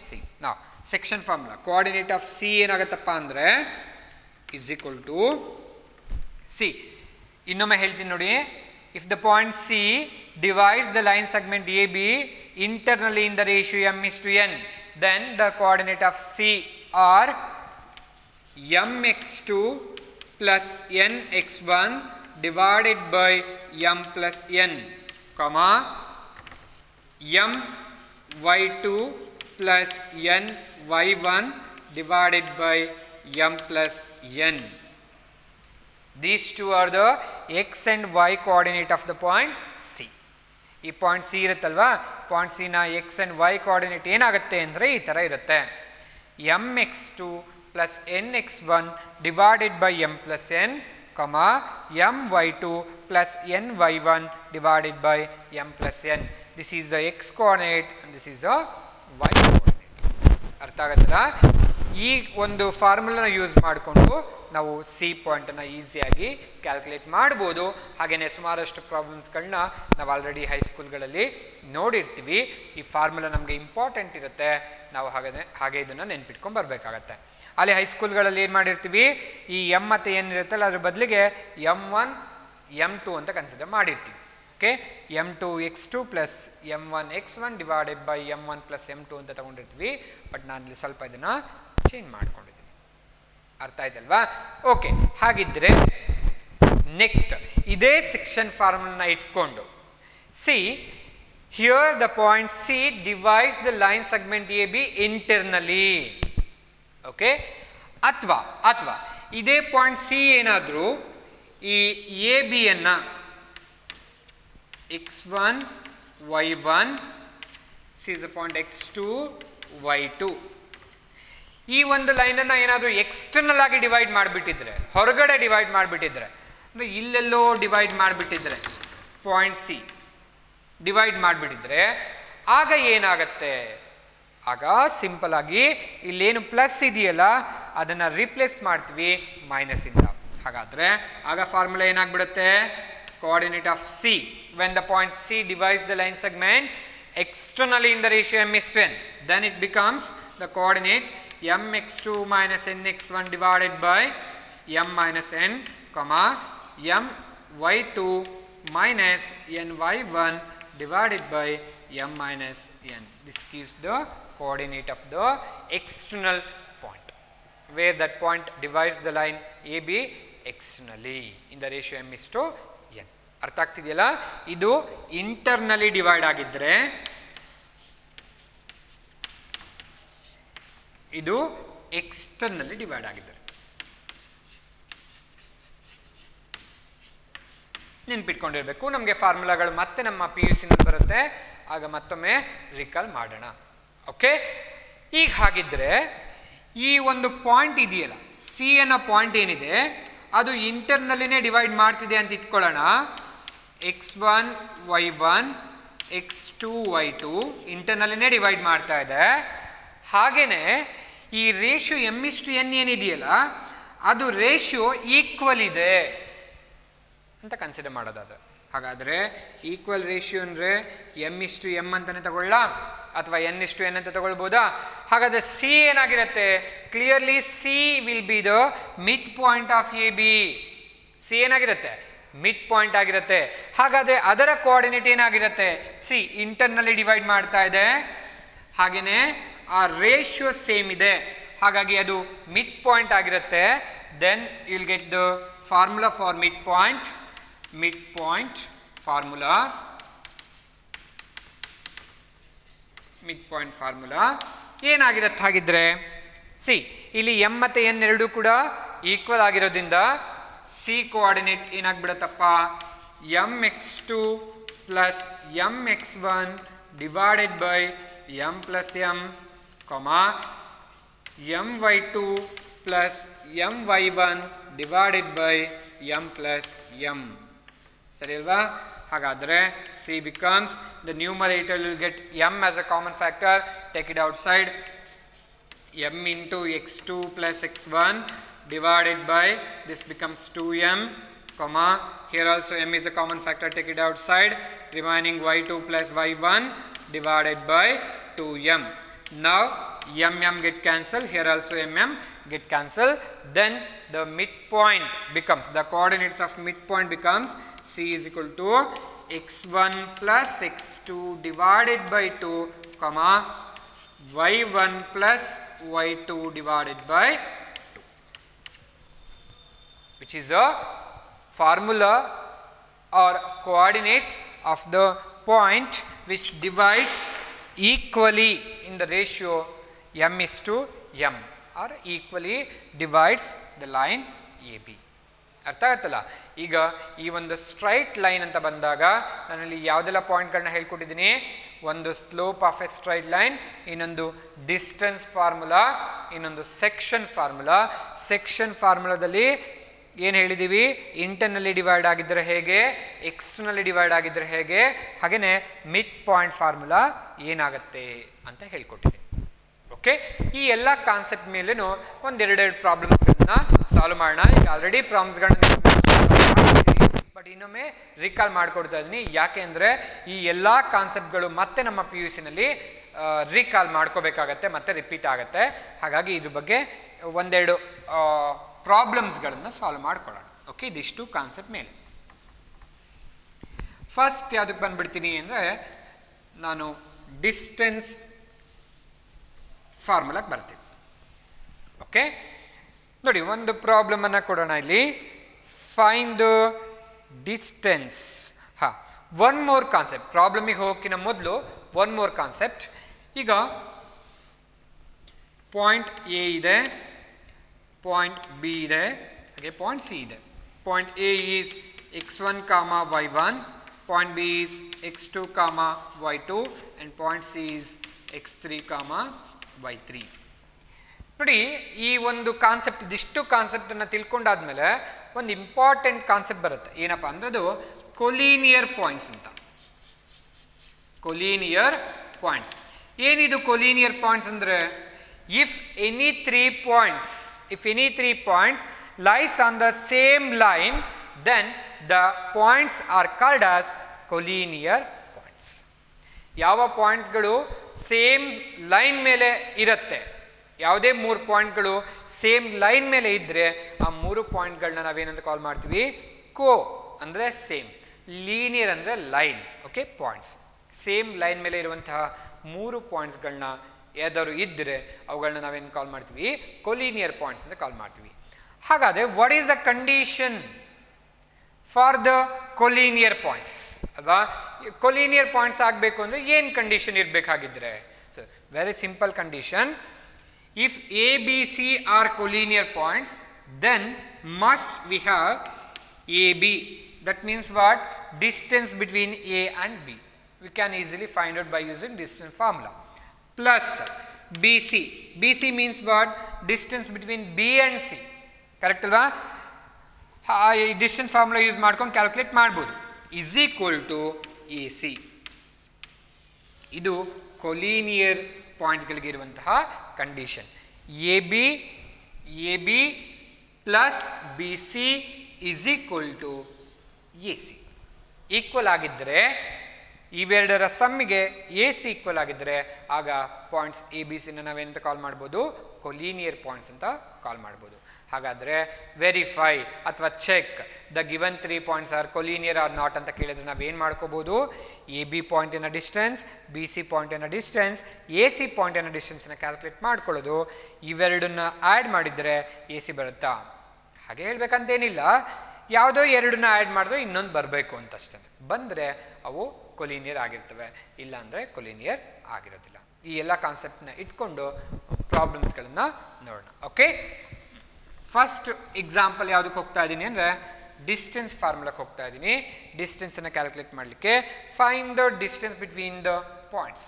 ಸಿ, ನಾವು section formula coordinate of C ಏನಾಗತ್ತಪ್ಪ ಅಂದರೆ ಇಸ್ ಈಕ್ವಲ್ ಟು ಸಿ. ಇನ್ನೊಮ್ಮೆ ಹೇಳ್ತೀನಿ ನೋಡಿ, if the point C divides the line segment AB internally in the ratio m:n, then the coordinate of C are mx2 plus nx1 divided by m plus n, comma my2 plus ny1 divided by m plus n. These two are the x and y coordinate of the point C. ಈ point C ಇರುತ್ತಲ್ವಾ, point C ನ x and y coordinate ಏನಾಗುತ್ತೆ ಅಂದರೆ ಈ ಥರ ಇರುತ್ತೆ, mx2 plus nx1 divided by m plus n, my2 plus ny1 divided by m plus n. This is the x coordinate and this is the y coordinate. ಅರ್ಥ ಆಗುತ್ತಲ್ಲ? ಈ ಒಂದು ಫಾರ್ಮುಲಾನ use ಮಾಡಿಕೊಂಡು ನಾವು ಸಿ ಪಾಯಿಂಟನ್ನು ಈಸಿಯಾಗಿ ಕ್ಯಾಲ್ಕುಲೇಟ್ ಮಾಡ್ಬೋದು. ಹಾಗೆಯೇ ಸುಮಾರಷ್ಟು ಪ್ರಾಬ್ಲಮ್ಸ್ಗಳನ್ನ ನಾವು ಆಲ್ರೆಡಿ ಹೈಸ್ಕೂಲ್ಗಳಲ್ಲಿ ನೋಡಿರ್ತೀವಿ. ಈ ಫಾರ್ಮುಲಾ ನಮಗೆ ಇಂಪಾರ್ಟೆಂಟ್ ಇರುತ್ತೆ, ನಾವು ಹಾಗೆ ಇದನ್ನು ನೆನ್ಪಿಟ್ಕೊಂಡು ಬರಬೇಕಾಗತ್ತೆ. ಅಲ್ಲಿ ಹೈಸ್ಕೂಲ್ಗಳಲ್ಲಿ ಏನು ಮಾಡಿರ್ತೀವಿ, ಈ ಎಮ್ ಮತ್ತು ಎನ್ ಇರುತ್ತಲ್ಲ ಅದ್ರ ಬದಲಿಗೆ m1 m2 ಅಂತ ಕನ್ಸಿಡರ್ ಮಾಡಿರ್ತೀವಿ. Okay m2 x2 plus m1 x1 divided by m1 plus m2 ಅಂತ ತಗೊಂಡಿರ್ತೀವಿ. ಬಟ್ ನಾನು ಇಲ್ಲಿ ಸ್ವಲ್ಪ ಇದನ್ನು ಚೇಂಜ್ ಮಾಡ್ಕೊಂಡಿದ್ದೀನಿ. ಅರ್ಥ ಆಯ್ತಲ್ವಾ? ಓಕೆ, ಹಾಗಿದ್ರೆ ನೆಕ್ಸ್ಟ್ ಇದೇ ಸೆಕ್ಷನ್ ಫಾರ್ಮುಲಾ ಇಟ್ಕೊಂಡು see here the point C divides the line segment A B internally. Okay, ಅಥವಾ ಇದೇ ಪಾಯಿಂಟ್ ಸಿ ಏನಾದರೂ ಈ ಎ ಬಿ ಅನ್ನ x1 y1 C is the point x2 y2 ಈ ಒಂದು ಲೈನನ್ನು ಏನಾದರೂ ಎಕ್ಸ್ಟರ್ನಲ್ ಆಗಿ ಡಿವೈಡ್ ಮಾಡಿಬಿಟ್ಟಿದ್ರೆ, ಹೊರಗಡೆ ಡಿವೈಡ್ ಮಾಡಿಬಿಟ್ಟಿದ್ರೆ, ಅಂದರೆ ಇಲ್ಲೆಲ್ಲೋ ಡಿವೈಡ್ ಮಾಡಿಬಿಟ್ಟಿದ್ರೆ, ಪಾಯಿಂಟ್ ಸಿ ಡಿವೈಡ್ ಮಾಡಿಬಿಟ್ಟಿದ್ರೆ ಆಗ ಏನಾಗತ್ತೆ? ಆಗ ಸಿಂಪಲ್ ಆಗಿ ಇಲ್ಲೇನು ಪ್ಲಸ್ ಇದೆಯಲ್ಲ ಅದನ್ನು ರಿಪ್ಲೇಸ್ ಮಾಡ್ತೀವಿ ಮೈನಸ್ಸಿಂದ. ಹಾಗಾದರೆ ಆಗ formula ಏನಾಗ್ಬಿಡುತ್ತೆ? coordinate of C when the point C divides the line segment externally in the ratio m is to n, then it becomes the coordinate mx2 minus nx1 divided by m minus n, comma my2 minus ny1 divided by m minus n. This gives the coordinate of the external point where that point divides the line AB externally in the ratio m is to n. ಅರ್ಥ ಆಗ್ತಿದೆಯಲ್ಲ? ಇದು internally divide ಆಗಿದ್ರೆ, ಇದು externally divide ಆಗಿದ್ದಾರೆ. ನೆನ್ಪಿಟ್ಕೊಂಡಿರ್ಬೇಕು. ನಮಗೆ ಫಾರ್ಮುಲಾಗಳು ಮತ್ತೆ ನಮ್ಮ PUC ನಲ್ಲಿ ಬರುತ್ತೆ, ಆಗ ಮತ್ತೊಮ್ಮೆ ರಿಕಾಲ್ ಮಾಡೋಣ. ಓಕೆ, ಈಗ ಹಾಗಿದ್ರೆ ಈ ಒಂದು ಪಾಯಿಂಟ್ ಇದೆಯಲ್ಲ, ಸಿ ಅನ್ನೋ ಪಾಯಿಂಟ್ ಏನಿದೆ ಅದು ಇಂಟರ್ನಲ್ಲಿನೇ ಡಿವೈಡ್ ಮಾಡ್ತಿದೆ ಅಂತ ಇಟ್ಕೊಳ್ಳೋಣ. x1 y1 x2 y2 ಇಂಟರ್ನಲ್ಲಿನೇ divide ಮಾಡ್ತಾ ಇದೆ. ಹಾಗೇನೆ ಈ ratio m is to n ಏನಿದೆಯಲ್ಲ ಅದು ರೇಷಿಯೋ ಈಕ್ವಲ್ ಇದೆ ಅಂತ ಕನ್ಸಿಡರ್ ಮಾಡೋದಾದ್ರೆ, ಹಾಗಾದರೆ ಈಕ್ವಲ್ ರೇಷಿಯೋ ಅಂದರೆ m is to m ಅಂತಲೇ ತಗೊಳ್ಳ ಅಥವಾ n is to n ಅಂತ ತಗೊಳ್ಬೋದಾ? ಹಾಗಾದರೆ ಸಿ ಏನಾಗಿರುತ್ತೆ? Clearly C will be the mid point of A B. C ಏನಾಗಿರುತ್ತೆ? ಮಿಡ್ ಪಾಯಿಂಟ್ ಆಗಿರುತ್ತೆ. ಹಾಗಾದರೆ ಅದರ ಕೋಆರ್ಡಿನೇಟ್ ಏನಾಗಿರುತ್ತೆ? ಸಿ ಇಂಟರ್ನಲ್ಲಿ ಡಿವೈಡ್ ಮಾಡ್ತಾ ಇದೆ, ಹಾಗೆಯೇ ಆ ರೇಷಿಯೋ ಸೇಮ್ ಇದೆ, ಹಾಗಾಗಿ ಅದು ಮಿಡ್ ಪಾಯಿಂಟ್ ಆಗಿರುತ್ತೆ. Then you will get the formula for mid point formula. Mid point formula ಏನಾಗಿರುತ್ತೆ? ಹಾಗಿದ್ರೆ ಸಿ ಇಲ್ಲಿ m ಮತ್ತು n ಎರಡೂ ಕೂಡ ಈಕ್ವಲ್ ಆಗಿರೋದ್ರಿಂದ ಸಿ ಕೋಆರ್ಡಿನೇಟ್ ಏನಾಗ್ಬಿಡತ್ತಪ್ಪ? mx2 plus mx1 divided by m plus m, my2 plus my1 divided by m plus m. ಸರಿ ಅಲ್ವಾ? ಹಾಗಾದರೆ C becomes the numerator will get m as a common factor, take it outside, m into x2 plus x1 divided by this becomes 2m, comma here also m is a common factor, take it outside, remaining y2 plus y1 divided by 2m. Now m get cancelled, here also mm get cancelled. Then the midpoint becomes, the coordinates of midpoint becomes c is equal to x1 plus x2 divided by 2, comma y1 plus y2 divided by 2, which is the formula or coordinates of the point which divides equally in the ratio m is to m, or equally divides the line AB. ಅರ್ಥ ಆಗುತ್ತಲ್ಲ? ಈಗ ಈ ಒಂದು straight line ಅಂತ ಬಂದಾಗ ನಾನಲ್ಲಿ ಯಾವುದೆಲ್ಲ ಪಾಯಿಂಟ್ಗಳನ್ನ ಹೇಳ್ಕೊಟ್ಟಿದ್ದೀನಿ? ಒಂದು slope of a straight line, ಇನ್ನೊಂದು ಡಿಸ್ಟೆನ್ಸ್ ಫಾರ್ಮುಲಾ, ಇನ್ನೊಂದು ಸೆಕ್ಷನ್ ಫಾರ್ಮುಲಾ. ಸೆಕ್ಷನ್ ಫಾರ್ಮುಲಾದಲ್ಲಿ ಏನು ಹೇಳಿದ್ದೀವಿ? ಇಂಟರ್ನಲ್ಲಿ ಡಿವೈಡ್ ಆಗಿದ್ದರೆ ಹೇಗೆ, ಎಕ್ಸ್ಟರ್ನಲ್ಲಿ ಡಿವೈಡ್ ಆಗಿದ್ದರೆ ಹೇಗೆ, ಹಾಗೆಯೇ ಮಿಡ್ ಪಾಯಿಂಟ್ ಫಾರ್ಮುಲಾ ಏನಾಗುತ್ತೆ ಅಂತ ಹೇಳ್ಕೊಟ್ಟಿದ್ದೀನಿ. ಓಕೆ, ಈ ಎಲ್ಲ ಕಾನ್ಸೆಪ್ಟ್ ಮೇಲೇನು ಒಂದೆರಡೆರಡು ಪ್ರಾಬ್ಲಮ್ಸ್ಗಳನ್ನ ಸಾಲ್ವ್ ಮಾಡೋಣ. ಈಗ ಆಲ್ರೆಡಿ ಪ್ರಾಬ್ಲಮ್ಸ್ಗಳನ್ನ ಬಟ್ ಇನ್ನೊಮ್ಮೆ ರಿಕಾಲ್ ಮಾಡಿಕೊಡ್ತಾ ಇದ್ದೀನಿ. ಯಾಕೆ ಅಂದರೆ ಈ ಎಲ್ಲ ಕಾನ್ಸೆಪ್ಟ್ಗಳು ಮತ್ತೆ ನಮ್ಮ PUC ನಲ್ಲಿ ರಿಕಾಲ್ ಮಾಡ್ಕೋಬೇಕಾಗತ್ತೆ, ಮತ್ತೆ ರಿಪೀಟ್ ಆಗುತ್ತೆ. ಹಾಗಾಗಿ ಇದ್ರ ಬಗ್ಗೆ ಒಂದೆರಡು ಪ್ರಾಬ್ಲಮ್ಸ್ಗಳನ್ನು ಸಾಲ್ವ್ ಮಾಡ್ಕೊಳ್ಳೋಣ. ಓಕೆ, ಇದಿಷ್ಟು ಕಾನ್ಸೆಪ್ಟ್ ಮೇಲೆ. ಫಸ್ಟ್ ಯಾವುದಕ್ಕೆ ಬಂದ್ಬಿಡ್ತೀನಿ ಅಂದರೆ ನಾನು ಡಿಸ್ಟೆನ್ಸ್ ಫಾರ್ಮುಲಾಗೆ ಬರ್ತೀನಿ. ಓಕೆ, ನೋಡಿ ಒಂದು ಪ್ರಾಬ್ಲಮನ್ನು ಕೊಡೋಣ ಇಲ್ಲಿ. Find the distance. ಹಾಂ, ಒನ್ ಮೋರ್ ಕಾನ್ಸೆಪ್ಟ್. ಪ್ರಾಬ್ಲಮಿಗೆ ಹೋಗೋಕ್ಕಿಂತ ಮೊದಲು ಒನ್ ಮೋರ್ ಕಾನ್ಸೆಪ್ಟ್. ಈಗ ಪಾಯಿಂಟ್ ಎ ಇದೆ, ಪಾಯಿಂಟ್ ಬಿ ಇದೆ, ಹಾಗೆ ಪಾಯಿಂಟ್ ಸಿ ಇದೆ. Point A is x1, y1, point B is x2, y2, and point C is x3, y3. ನೋಡಿ, ಈ ಒಂದು ಕಾನ್ಸೆಪ್ಟ್, ಇದಿಷ್ಟು ಕಾನ್ಸೆಪ್ಟನ್ನು ತಿಳ್ಕೊಂಡಾದ್ಮೇಲೆ ಒಂದು ಇಂಪಾರ್ಟೆಂಟ್ ಕಾನ್ಸೆಪ್ಟ್ ಬರುತ್ತೆ. ಏನಪ್ಪ ಅಂದ್ರೆ ಅದು ಕೊಲೀನಿಯರ್ ಪಾಯಿಂಟ್ಸ್ ಅಂತ. Collinear points. ಏನಿದು ಕೊಲೀನಿಯರ್ ಪಾಯಿಂಟ್ಸ್ ಅಂದರೆ, if any three points lies on the same line, then the points are called as collinear points. ಯಾವ ಪಾಯಿಂಟ್ಸ್ಗಳು ಸೇಮ್ ಲೈನ್ ಮೇಲೆ ಇರುತ್ತೆ, ಯಾವುದೇ ಮೂರು ಪಾಯಿಂಟ್ಗಳು ಸೇಮ್ ಲೈನ್ ಮೇಲೆ ಇದ್ದರೆ ಆ ಮೂರು ಪಾಯಿಂಟ್ಗಳನ್ನ ನಾವೇನಂತ ಕಾಲ್ ಮಾಡ್ತೀವಿ? ಕೋ ಅಂದರೆ ಸೇಮ್, ಲೀನಿಯರ್ ಅಂದರೆ line. Okay, points same line ಮೇಲೆ ಇರುವಂತಹ ಮೂರು ಪಾಯಿಂಟ್ಸ್ಗಳನ್ನ ಯಾವ್ದಾದ್ರು ಇದ್ದರೆ ಅವುಗಳನ್ನ ನಾವೇನು ಕಾಲ್ ಮಾಡ್ತೀವಿ? ಕೊಲೀನಿಯರ್ ಪಾಯಿಂಟ್ಸ್ ಅಂತ ಕಾಲ್ ಮಾಡ್ತೀವಿ. ಹಾಗಾದರೆ what is the condition for the collinear points ಅಲ್ವಾ? ಕೊಲೀನಿಯರ್ ಪಾಯಿಂಟ್ಸ್ ಆಗಬೇಕು ಅಂದರೆ ಏನು ಕಂಡೀಷನ್ ಇರಬೇಕಾಗಿದ್ರೆ? So very simple condition. If A B C are collinear points, then must we have A B. That means what? Distance between A and B. We can easily find out by using distance formula. Plus B C. B C means what? Distance between B and C. Correct ಅಲ್ವಾ? ಈ distance formula use ಮಾಡ್ಕೊಂಡು calculate ಮಾಡ್ಬೋದು. Is equal to A C. ಇದು collinear ಪಾಯಿಂಟ್ಗಳಿಗಿರುವಂತಹ condition. A B plus B C is equal to A C. Equal ಆಗಿದ್ದರೆ, ಇವೆರಡರ ಸಮ್ಮಿಗೆ A C equal ಆಗಿದ್ದರೆ ಆಗ ಪಾಯಿಂಟ್ಸ್ ಎ ಬಿ ಸಿನ ನಾವೇನಂತ ಕಾಲ್ ಮಾಡ್ಬೋದು? ಕೊಲೀನಿಯರ್ ಪಾಯಿಂಟ್ಸ್ ಅಂತ ಕಾಲ್ ಮಾಡ್ಬೋದು. ಹಾಗಾದರೆ ವೆರಿಫೈ ಅಥವಾ check the given 3 points are collinear or not ಅಂತ ಕೇಳಿದ್ರೆ ನಾವೇನು ಮಾಡ್ಕೋಬೋದು? ಎ ಬಿ ಪಾಯಿಂಟಿನ ಡಿಸ್ಟೆನ್ಸ್, ಬಿ ಸಿ ಪಾಯಿಂಟಿನ ಡಿಸ್ಟೆನ್ಸ್, ಎ ಸಿ ಪಾಯಿಂಟಿನ ಡಿಸ್ಟೆನ್ಸನ್ನ ಕ್ಯಾಲ್ಕುಲೇಟ್ ಮಾಡ್ಕೊಳ್ಳೋದು. ಇವೆರಡನ್ನ ಆ್ಯಡ್ ಮಾಡಿದರೆ ಎ ಸಿ ಬರುತ್ತಾ? ಹಾಗೆ ಹೇಳ್ಬೇಕಂತೇನಿಲ್ಲ, ಯಾವುದೋ ಎರಡನ್ನ ಆ್ಯಡ್ ಮಾಡಿದ್ರೆ ಇನ್ನೊಂದು ಬರಬೇಕು ಅಂತಷ್ಟೇ. ಬಂದರೆ ಅವು ಕೊಲೀನಿಯರ್ ಆಗಿರ್ತವೆ, ಇಲ್ಲ ಅಂದರೆ ಕೊಲೀನಿಯರ್ ಆಗಿರೋದಿಲ್ಲ. ಈ ಎಲ್ಲ ಕಾನ್ಸೆಪ್ಟನ್ನ ಇಟ್ಕೊಂಡು ಪ್ರಾಬ್ಲಮ್ಸ್ಗಳನ್ನು ನೋಡೋಣ. ಓಕೆ, ಫಸ್ಟ್ ಎಕ್ಸಾಂಪಲ್ ಯಾವುದಕ್ಕೆ ಹೋಗ್ತಾ ಇದ್ದೀನಿ ಅಂದರೆ ಡಿಸ್ಟೆನ್ಸ್ ಫಾರ್ಮುಲಾಕ್ಕೆ ಹೋಗ್ತಾ ಇದ್ದೀನಿ. ಡಿಸ್ಟೆನ್ಸನ್ನು ಕ್ಯಾಲ್ಕುಲೇಟ್ ಮಾಡಲಿಕ್ಕೆ find the distance between the points.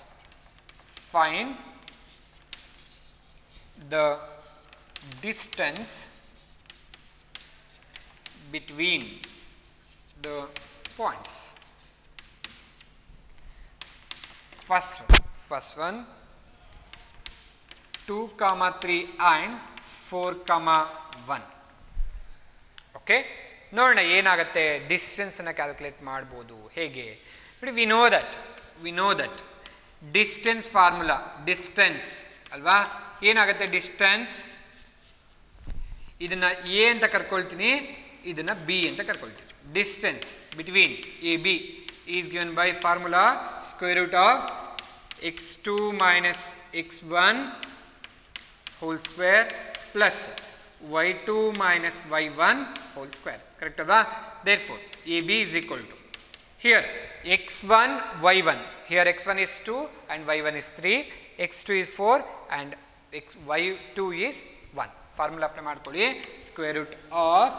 Find the distance between the points. First one 2, 3 and 4, 1. Okay, ನೋಡೋಣ ಏನಾಗುತ್ತೆ. ಡಿಸ್ಟೆನ್ಸನ್ನು ಕ್ಯಾಲ್ಕುಲೇಟ್ ಮಾಡ್ಬೋದು ಹೇಗೆ? ನೋಡಿ, V know that distance formula, distance ಅಲ್ವಾ? ಏನಾಗುತ್ತೆ ಡಿಸ್ಟೆನ್ಸ್? ಇದನ್ನು ಎ ಅಂತ ಕರ್ಕೊಳ್ತೀನಿ, ಇದನ್ನು ಬಿ ಅಂತ ಕರ್ಕೊಳ್ತೀನಿ. Distance between A B is given by formula square root of x2 minus x1 whole square plus y2 minus y1 whole square. Correct alva? Therefore AB is equal to, here x1 y1, here x1 is 2 and y1 is 3, x2 is 4 and y2 is 1. Formula apply ಮಾಡ್ಕೊಳ್ಳಿ. Square root of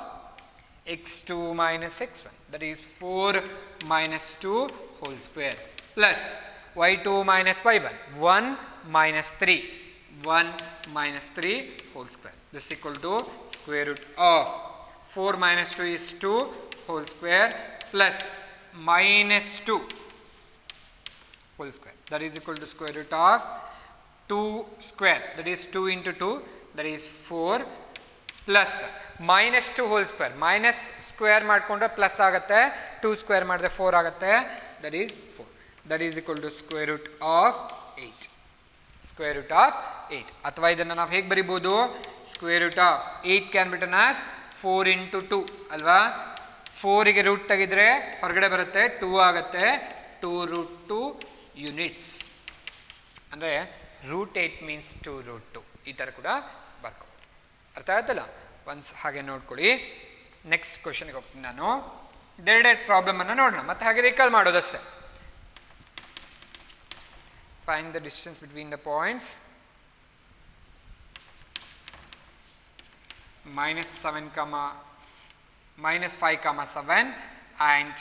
x2 minus x1, that is 4 minus 2 whole square plus y2 minus y1, 1 minus 3, 1 minus 3 whole square. This is equal to square root of 4 minus 2 is 2 whole square plus minus 2 whole square. That is equal to square root of 2 square, that is 2 into 2, that is 4 plus minus 2 whole square. Minus square ಮಾಡಿಕೊಂಡ್ರೆ plus ಆಗುತ್ತೆ, 2 square ಮಾಡಿದ್ರೆ 4 ಆಗುತ್ತೆ, that is 4. That is equal to square root of 8. Square root of 8. ಅಥವಾ ಇದನ್ನು ನಾವು ಹೇಗೆ ಬರಿಬೋದು? Square root of 8 can be written as 4 into 2 ಅಲ್ವಾ? 4ಗೆ ರೂಟ್ ತೆಗೆದ್ರೆ ಹೊರಗಡೆ ಬರುತ್ತೆ 2 ಆಗುತ್ತೆ 2√2 ಯೂನಿಟ್ಸ್ ಅಂದರೆ √8 ಮೀನ್ಸ್ 2√2 ಈ ಥರ ಕೂಡ ಬರ್ಕೋಬೋದು. ಅರ್ಥ ಆಯ್ತಲ್ಲ? ಒನ್ಸ್ ಹಾಗೆ ನೋಡ್ಕೊಳ್ಳಿ. ನೆಕ್ಸ್ಟ್ ಕ್ವಶನ್ಗೆ ಹೋಗ್ತೀನಿ ನಾನು. ಇದೆರಡೆರಡು ಪ್ರಾಬ್ಲಮನ್ನು ನೋಡೋಣ ಮತ್ತೆ ಹಾಗೆ ರಿಕಾಲ್ ಮಾಡೋದಷ್ಟೇ. Find the distance between the points -5, -7 and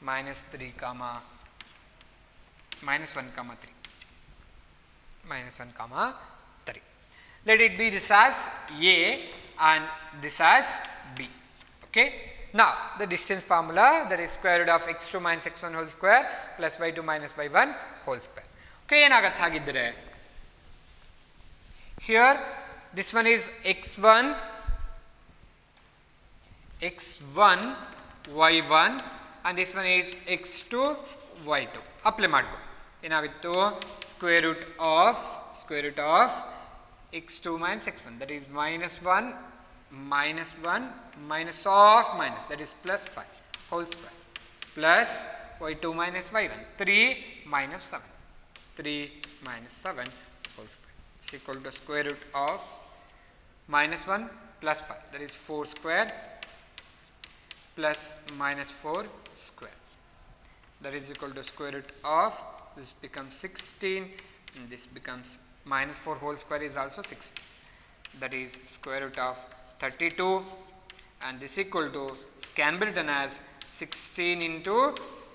-3, -1, -3. Let it be this as A and this as B. Okay. Now the distance formula, that is square root of x2 minus x1 whole square plus y2 minus y1 whole square. Okay, ಏನಾಗತ್ತೆ ಹಾಗಿದ್ರೆ? Here this one is x1 y1 and this one is x2 y2. Apply ಮಾಡ್ಕೊ. ಏನಾಗಿತ್ತು? square root of x2 minus x1, that is -1 minus of minus, that is plus 5 whole square plus y2 minus y1 3 minus 7 whole square is equal to square root of -1 plus 5, that is 4 square plus -4 square, that is equal to square root of, this becomes 16 and this becomes -4 whole square is also 16, that is square root of 32 and this equal to can be written as 16 into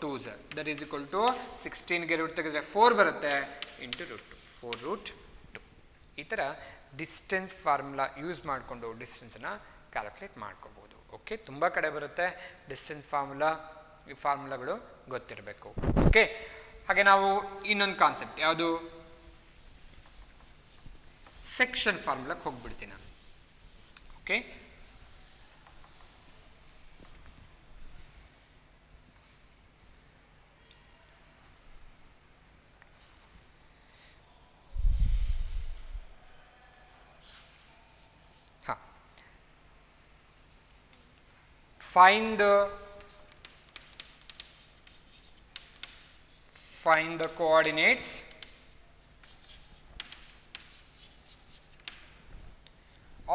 2, that is equal to 16 ಗೆ root ತೆಗೆದ್ರೆ 4 ಬರುತ್ತೆ into √2, 4√2. ಈ ಥರ distance formula use ಮಾಡಿಕೊಂಡು ಡಿಸ್ಟೆನ್ಸನ್ನು calculate ಮಾಡ್ಕೋಬೋದು. Okay, ತುಂಬ ಕಡೆ ಬರುತ್ತೆ ಡಿಸ್ಟೆನ್ಸ್ ಫಾರ್ಮುಲಾ. ಈ ಫಾರ್ಮುಲಾಗಳು ಗೊತ್ತಿರಬೇಕು. ಓಕೆ, ಹಾಗೆ ನಾವು ಇನ್ನೊಂದು ಕಾನ್ಸೆಪ್ಟ್ ಯಾವುದು, ಸೆಕ್ಷನ್ ಫಾರ್ಮುಲಾಕ್ಕೆ ಹೋಗ್ಬಿಡ್ತೀನಿ ನಾನು. Okay, find the coordinates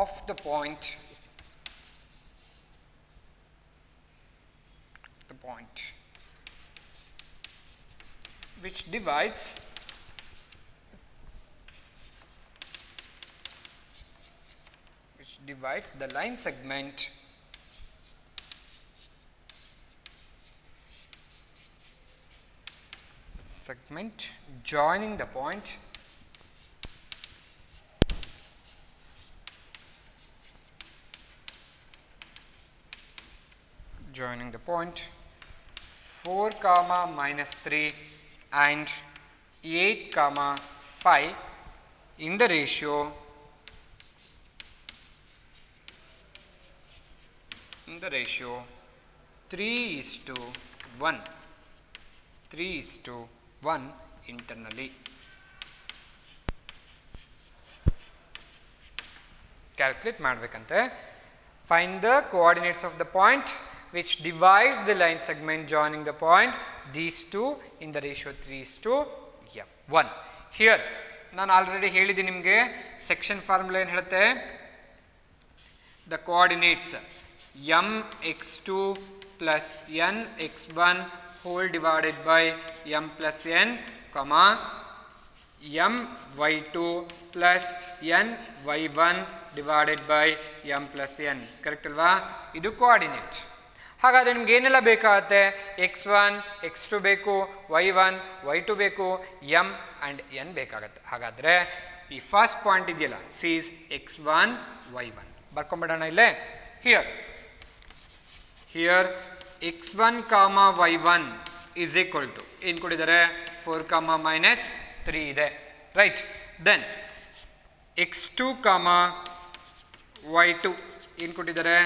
of the point which divides the line segment joining the point joining the point 4, -3 and 8, 5 in the ratio 3:1. 3:1 internally. Calculate ಮಾಡಬೇಕಂತೆ. Find the coordinates of the point which divides the line segment joining the point, these two in the ratio 3:1. Here ನಾನು already ಹೇಳಿದ್ದೀನಿ ನಿಮಗೆ section formula ಏನು ಹೇಳುತ್ತೆ, the coordinates mx2 plus nx1 whole divided by m plus n, my2 plus ny1 divided by m plus n. Correct ಅಲ್ವಾ? ಇದು coordinate. ಹಾಗಾದರೆ ನಿಮ್ಗೆ ಏನೆಲ್ಲ ಬೇಕಾಗುತ್ತೆ, x1 x2 ಬೇಕು, y1 y2 ಬೇಕು, m ಆ್ಯಂಡ್ n ಬೇಕಾಗತ್ತೆ. ಹಾಗಾದರೆ ಈ ಫಸ್ಟ್ ಪಾಯಿಂಟ್ ಇದೆಯಲ್ಲ, ಸಿ ಇಸ್ x1 y1 ಬರ್ಕೊಂಬಿಡೋಣ ಇಲ್ಲೇ. Here x1, y1 is equal to ಏನು ಕೊಟ್ಟಿದ್ದಾರೆ, 4, -3 ಇದೆ, ರೈಟ್. ದೆನ್ x2, y2 ಏನು ಕೊಟ್ಟಿದ್ದಾರೆ,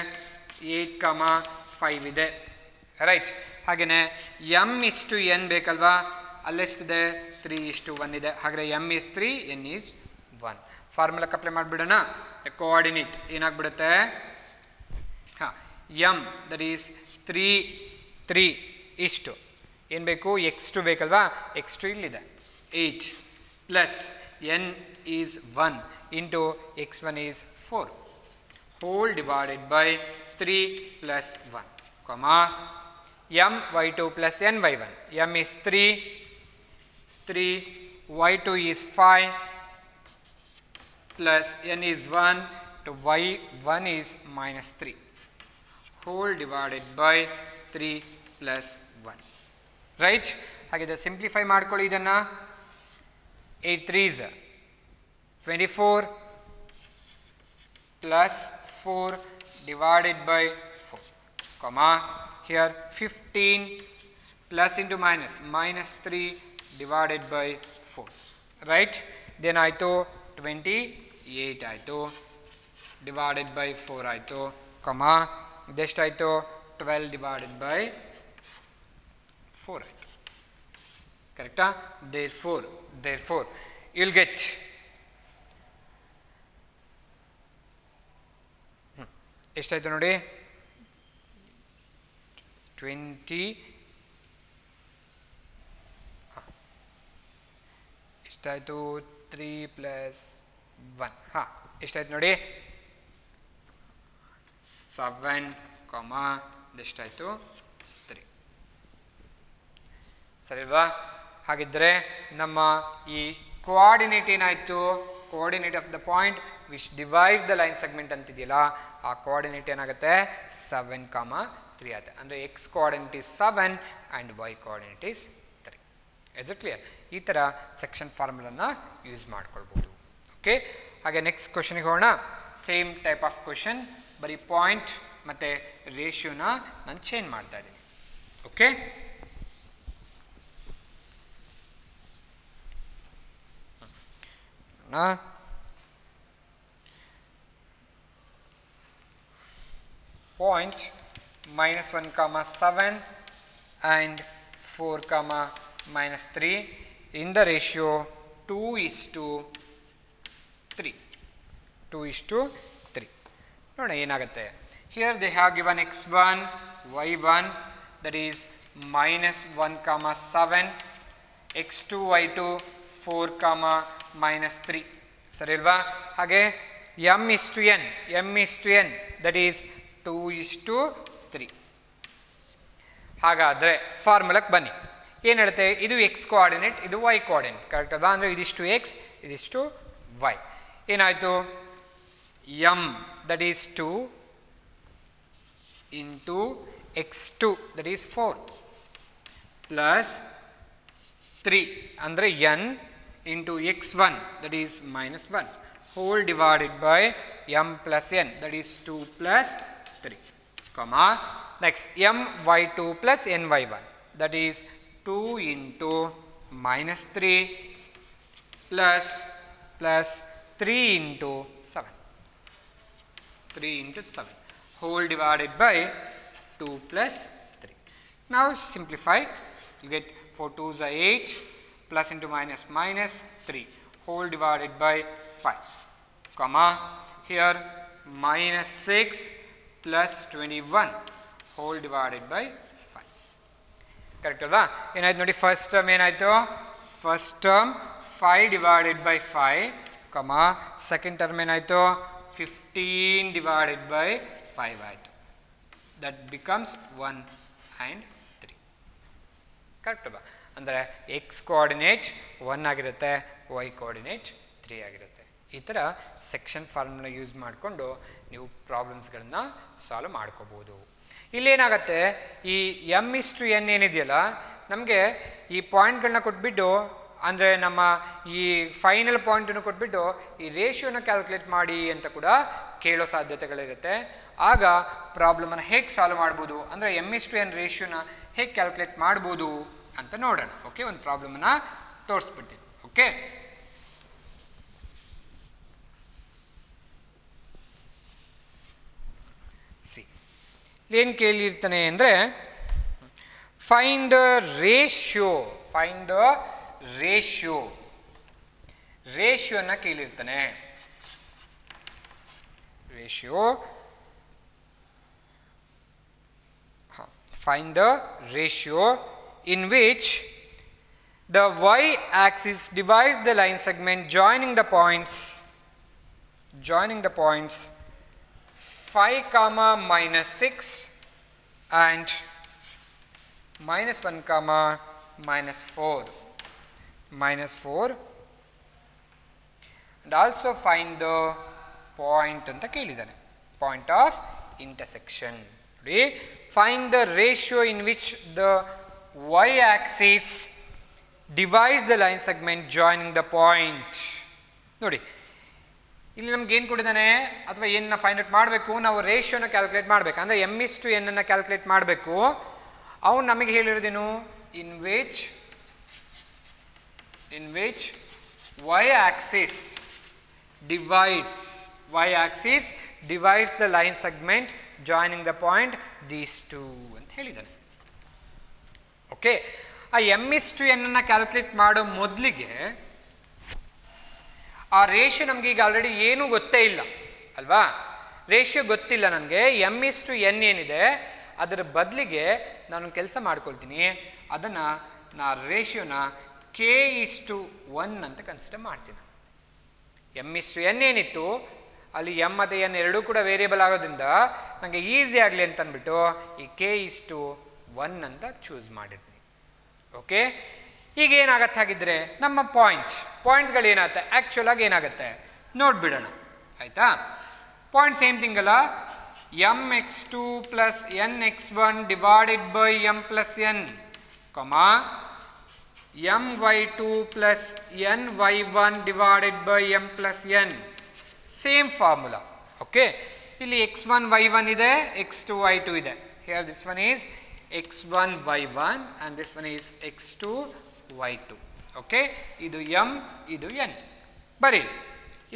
8, 5 ಇದೆ, ರೈಟ್. ಹಾಗೆಯೇ m:n ಬೇಕಲ್ವಾ, ಅಲ್ಲೆಷ್ಟಿದೆ, 3:1 ಇದೆ. ಹಾಗಾದರೆ m is 3, n is 1. ಫಾರ್ಮುಲಾಕ್ಕೆ apply ಮಾಡಿಬಿಡೋಣ. ಕೋಆರ್ಡಿನೇಟ್ ಏನಾಗ್ಬಿಡುತ್ತೆ, ಹಾಂ, m that is 3 ಇಷ್ಟು ಏನು ಬೇಕು x2 ಬೇಕಲ್ವಾ x2 ಇಲ್ಲಿದೆ 8 plus n is 1 into x1 is 4 whole divided by 3 plus 1 comma m y2 plus n y1 m is 3 y2 is 5 plus n is 1 to y1 is minus 3 whole divided by 3 plus 1 right ಹಾಗಿದ್ರೆ simplify ಮಾಡ್ಕೊಳ್ಳಿ ಇದನ್ನು 8 3s 24 plus 4 divided by 4 comma here 15 plus into minus 3 divided by 4 right then ಆಯಿತು 28 ಆಯಿತು divided by 4 ಆಯಿತು comma ಇದೆಷ್ಟಾಯಿತು 12 divided by 4 ಆಯಿತು ಕರೆಕ್ಟಾ therefore you will get ಎಷ್ಟಾಯಿತು ನೋಡಿ 20 ಎಷ್ಟಾಯಿತು 3 plus 1 ಹಾಂ ಎಷ್ಟಾಯಿತು ನೋಡಿ 7 comma ಎಷ್ಟಾಯಿತು 3 ಸರಿ ಅಲ್ವಾ ಹಾಗಿದ್ದರೆ ನಮ್ಮ ಈ ಕೋಆರ್ಡಿನೇಟ್ ಏನಾಯಿತು coordinate of the point which divides the line segment ಅಂತಿದೆಯಲ್ಲ ಆ ಕೋಆರ್ಡಿನೇಟ್ ಏನಾಗುತ್ತೆ 7 comma 3 ಆಗುತ್ತೆ ಅಂದರೆ X coordinate is 7 and Y coordinate is 3 is it clear ಈ ಥರ ಸೆಕ್ಷನ್ ಫಾರ್ಮುಲನ್ನ ಯೂಸ್ ಮಾಡ್ಕೊಳ್ಬೋದು ಓಕೆ ಹಾಗೆ ನೆಕ್ಸ್ಟ್ ಕ್ವಶನ್ಗೆ ಹೋಗೋಣ ಸೇಮ್ ಟೈಪ್ ಆಫ್ ಕ್ವಶನ್ ಬರೀ ಪಾಯಿಂಟ್ ಮತ್ತು ರೇಷಿಯೋನ ನಾನು ಚೇಂಜ್ ಮಾಡ್ತಾ ಇದ್ದೀನಿ okay point minus 1 comma 7 and 4 comma minus 3 in the ratio 2:3 ನೋಡೋಣ ಏನಾಗುತ್ತೆ here they have given x1 y1 that is minus 1 comma 7 x2 y2 4 comma minus 3 ಸರಿ ಅಲ್ವಾ ಹಾಗೆ m is to n that is 2:3 ಹಾಗಾದರೆ ಫಾರ್ಮುಲಕ್ಕೆ ಬನ್ನಿ ಏನು ಹೇಳುತ್ತೆ ಇದು ಎಕ್ಸ್ ಕೋಆರ್ಡಿನೇಟ್ ಇದು ವೈ ಕೋಆರ್ಡಿನೇಟ್ ಕರೆಕ್ಟ್ ಅಲ್ವಾ ಅಂದರೆ ಇದಿಷ್ಟು ಎಕ್ಸ್ ಇದಿಷ್ಟು ವೈ ಏನಾಯಿತು m that is 2 into x2 that is 4 plus 3 ಅಂದರೆ n into x1 that is minus 1 whole divided by m plus n that is 2 plus 3 comma next m y2 plus n y1 that is 2 into minus 3 plus 3 into 7 whole divided by 2 plus 3 now simplify you get 4 2s are 8 plus into minus 3 whole divided by 5 comma here minus 6 plus 21 whole divided by 5 correct alva ಏನಾಯ್ತು ನೋಡಿ first term ಏನಾಯ್ತು first term 5 divided by 5 comma second term ಏನಾಯ್ತು 15 divided by 5 ಆಯಿತು that becomes 1 and 3 correct alva ಅಂದರೆ X coordinate 1 ಆಗಿರುತ್ತೆ Y coordinate 3 ಆಗಿರುತ್ತೆ ಈ ಥರ ಸೆಕ್ಷನ್ ಫಾರ್ಮುಲಾ ಯೂಸ್ ಮಾಡಿಕೊಂಡು ನೀವು ಪ್ರಾಬ್ಲಮ್ಸ್ಗಳನ್ನು ಸಾಲ್ವ್ ಮಾಡ್ಕೋಬೋದು ಇಲ್ಲೇನಾಗುತ್ತೆ ಈ ಎಮ್ ಇಸ್ಟು ಎನ್ ಏನಿದೆಯಲ್ಲ ನಮಗೆ ಈ ಪಾಯಿಂಟ್ಗಳನ್ನ ಕೊಟ್ಬಿಟ್ಟು ಅಂದರೆ ನಮ್ಮ ಈ ಫೈನಲ್ ಪಾಯಿಂಟನ್ನು ಕೊಟ್ಬಿಟ್ಟು ಈ ರೇಷಿಯೋನ ಕ್ಯಾಲ್ಕುಲೇಟ್ ಮಾಡಿ ಅಂತ ಕೂಡ ಕೇಳೋ ಸಾಧ್ಯತೆಗಳಿರುತ್ತೆ ಆಗ ಪ್ರಾಬ್ಲಮನ್ನು ಹೇಗೆ ಸಾಲ್ವ್ ಮಾಡ್ಬೋದು ಅಂದರೆ ಎಮ್ ಇಸ್ಟು ಎನ್ ರೇಷಿಯೋನ ಹೇಗೆ ಕ್ಯಾಲ್ಕುಲೇಟ್ ಮಾಡ್ಬೋದು ಅಂತ ನೋಡೋಣ ಓಕೆ ಒಂದು ಪ್ರಾಬ್ಲಮನ್ನು ತೋರಿಸ್ಬಿಡ್ತೀನಿ ಓಕೆ ಸಿ ಏನು ಕೇಳಿರ್ತಾನೆ ಅಂದರೆ ಫೈಂಡ್ ದ ರೇಷಿಯೋನ ಕೇಳಿರ್ತಾನೆ ratio find the ratio in which the y-axis divides the line segment joining the points 5 comma minus 6 and minus 1 comma minus 4 and also find the point anta kelidane, point of intersection. Find the ratio in which the y-axis divides the line segment joining the point. ನೋಡಿ ಇಲ್ಲಿ ನಮ್ಗೆ ಏನು ಕೊಟ್ಟಿದ್ದಾನೆ ಅಥವಾ ಏನನ್ನ find out ಮಾಡಬೇಕು, ನಾವು ರೇಷಿಯೋನ calculate ಮಾಡಬೇಕು. ಅಂದರೆ m/n ಅನ್ನು ಕ್ಯಾಲ್ಕುಲೇಟ್ ಮಾಡಬೇಕು. ಅವನು ನಮಗೆ ಹೇಳಿರೋದೇನು, in which y-axis divides the line segment joining the point these two ಅಂತ ಹೇಳಿದ್ದಾನೆ. ಓಕೆ, ಆ m/n ಅನ್ನು ಕ್ಯಾಲ್ಕುಲೇಟ್ ಮಾಡೋ ಮೊದಲಿಗೆ ಆ ರೇಷಿಯೋ ನಮಗೆ ಈಗ ಆಲ್ರೆಡಿ ಏನೂ ಗೊತ್ತೇ ಇಲ್ಲ ಅಲ್ವಾ, ರೇಷಿಯೋ ಗೊತ್ತಿಲ್ಲ ನನಗೆ. m/n ಏನಿದೆ ಅದರ ಬದಲಿಗೆ ನಾನು ಕೆಲಸ ಮಾಡ್ಕೊಳ್ತೀನಿ, ಅದನ್ನು ರೇಷಿಯೋನ k/1 ಅಂತ ಕನ್ಸಿಡರ್ ಮಾಡ್ತೀನಿ. m/n ಏನಿತ್ತು ಅಲ್ಲಿ m ಮತ್ತು n ಎರಡೂ ಕೂಡ ವೇರಿಯಬಲ್ ಆಗೋದ್ರಿಂದ ನನಗೆ ಈಸಿ ಆಗಲಿ ಅಂತ ಅಂದ್ಬಿಟ್ಟು ಈ k/1 ಅಂತ ಚೂಸ್ ಮಾಡಿರ್ತೀನಿ. ಓಕೆ, ಈಗ ಏನಾಗತ್ತೆ ಹಾಗಿದ್ರೆ ನಮ್ಮ ಪಾಯಿಂಟ್ಸ್ಗಳು ಏನಾಗುತ್ತೆ, ಆ್ಯಕ್ಚುಲ್ ಆಗಿ ಏನಾಗುತ್ತೆ ನೋಡ್ಬಿಡೋಣ ಆಯಿತಾ. ಪಾಯಿಂಟ್ ಸೇಮ್ ಥಿಂಗ್ ಅಲ್ಲ, mx2 plus nx1 divided by m plus n, my2 plus ny1 divided by m plus n. Same formula. Okay, ಇಲ್ಲಿ x1 y1 ಇದೆ, x2 y2 ಇದೆ. Here this one is x1 y1 and this one is x2 y2. Okay, ಇದು m ಇದು n. ಬರೀ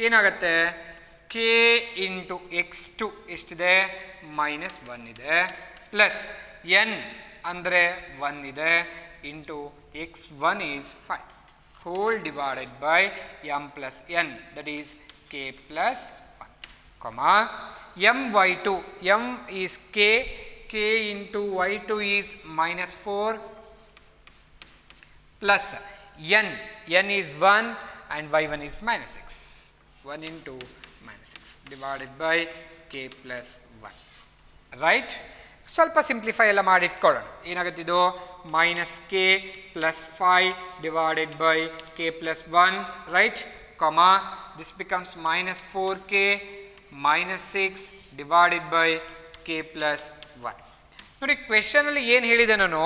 ಏನಾಗುತ್ತೆ, k into x2 ಎಷ್ಟಿದೆ -1 ಇದೆ, plus n ಅಂದರೆ 1 ಇದೆ, into x1 is 5 whole divided by m plus n, that is k plus 1, my2, m is k into y2 is -4 plus n is 1 and y1 is -6, 1 into -6 divided by k plus 1, right. ಸ್ವಲ್ಪ simplify ಎಲ್ಲ ಮಾಡಿ ಇಟ್ಕೊಳ್ಳೋಣ. ಏನಾಗುತ್ತಿದ್ದು -k plus 5 divided by k plus 1, right, this becomes -4k -6 divided by k plus 1. ನೋಡಿ ಕ್ವೆಶನಲ್ಲಿ ಏನು ಹೇಳಿದೆ ನಾನು,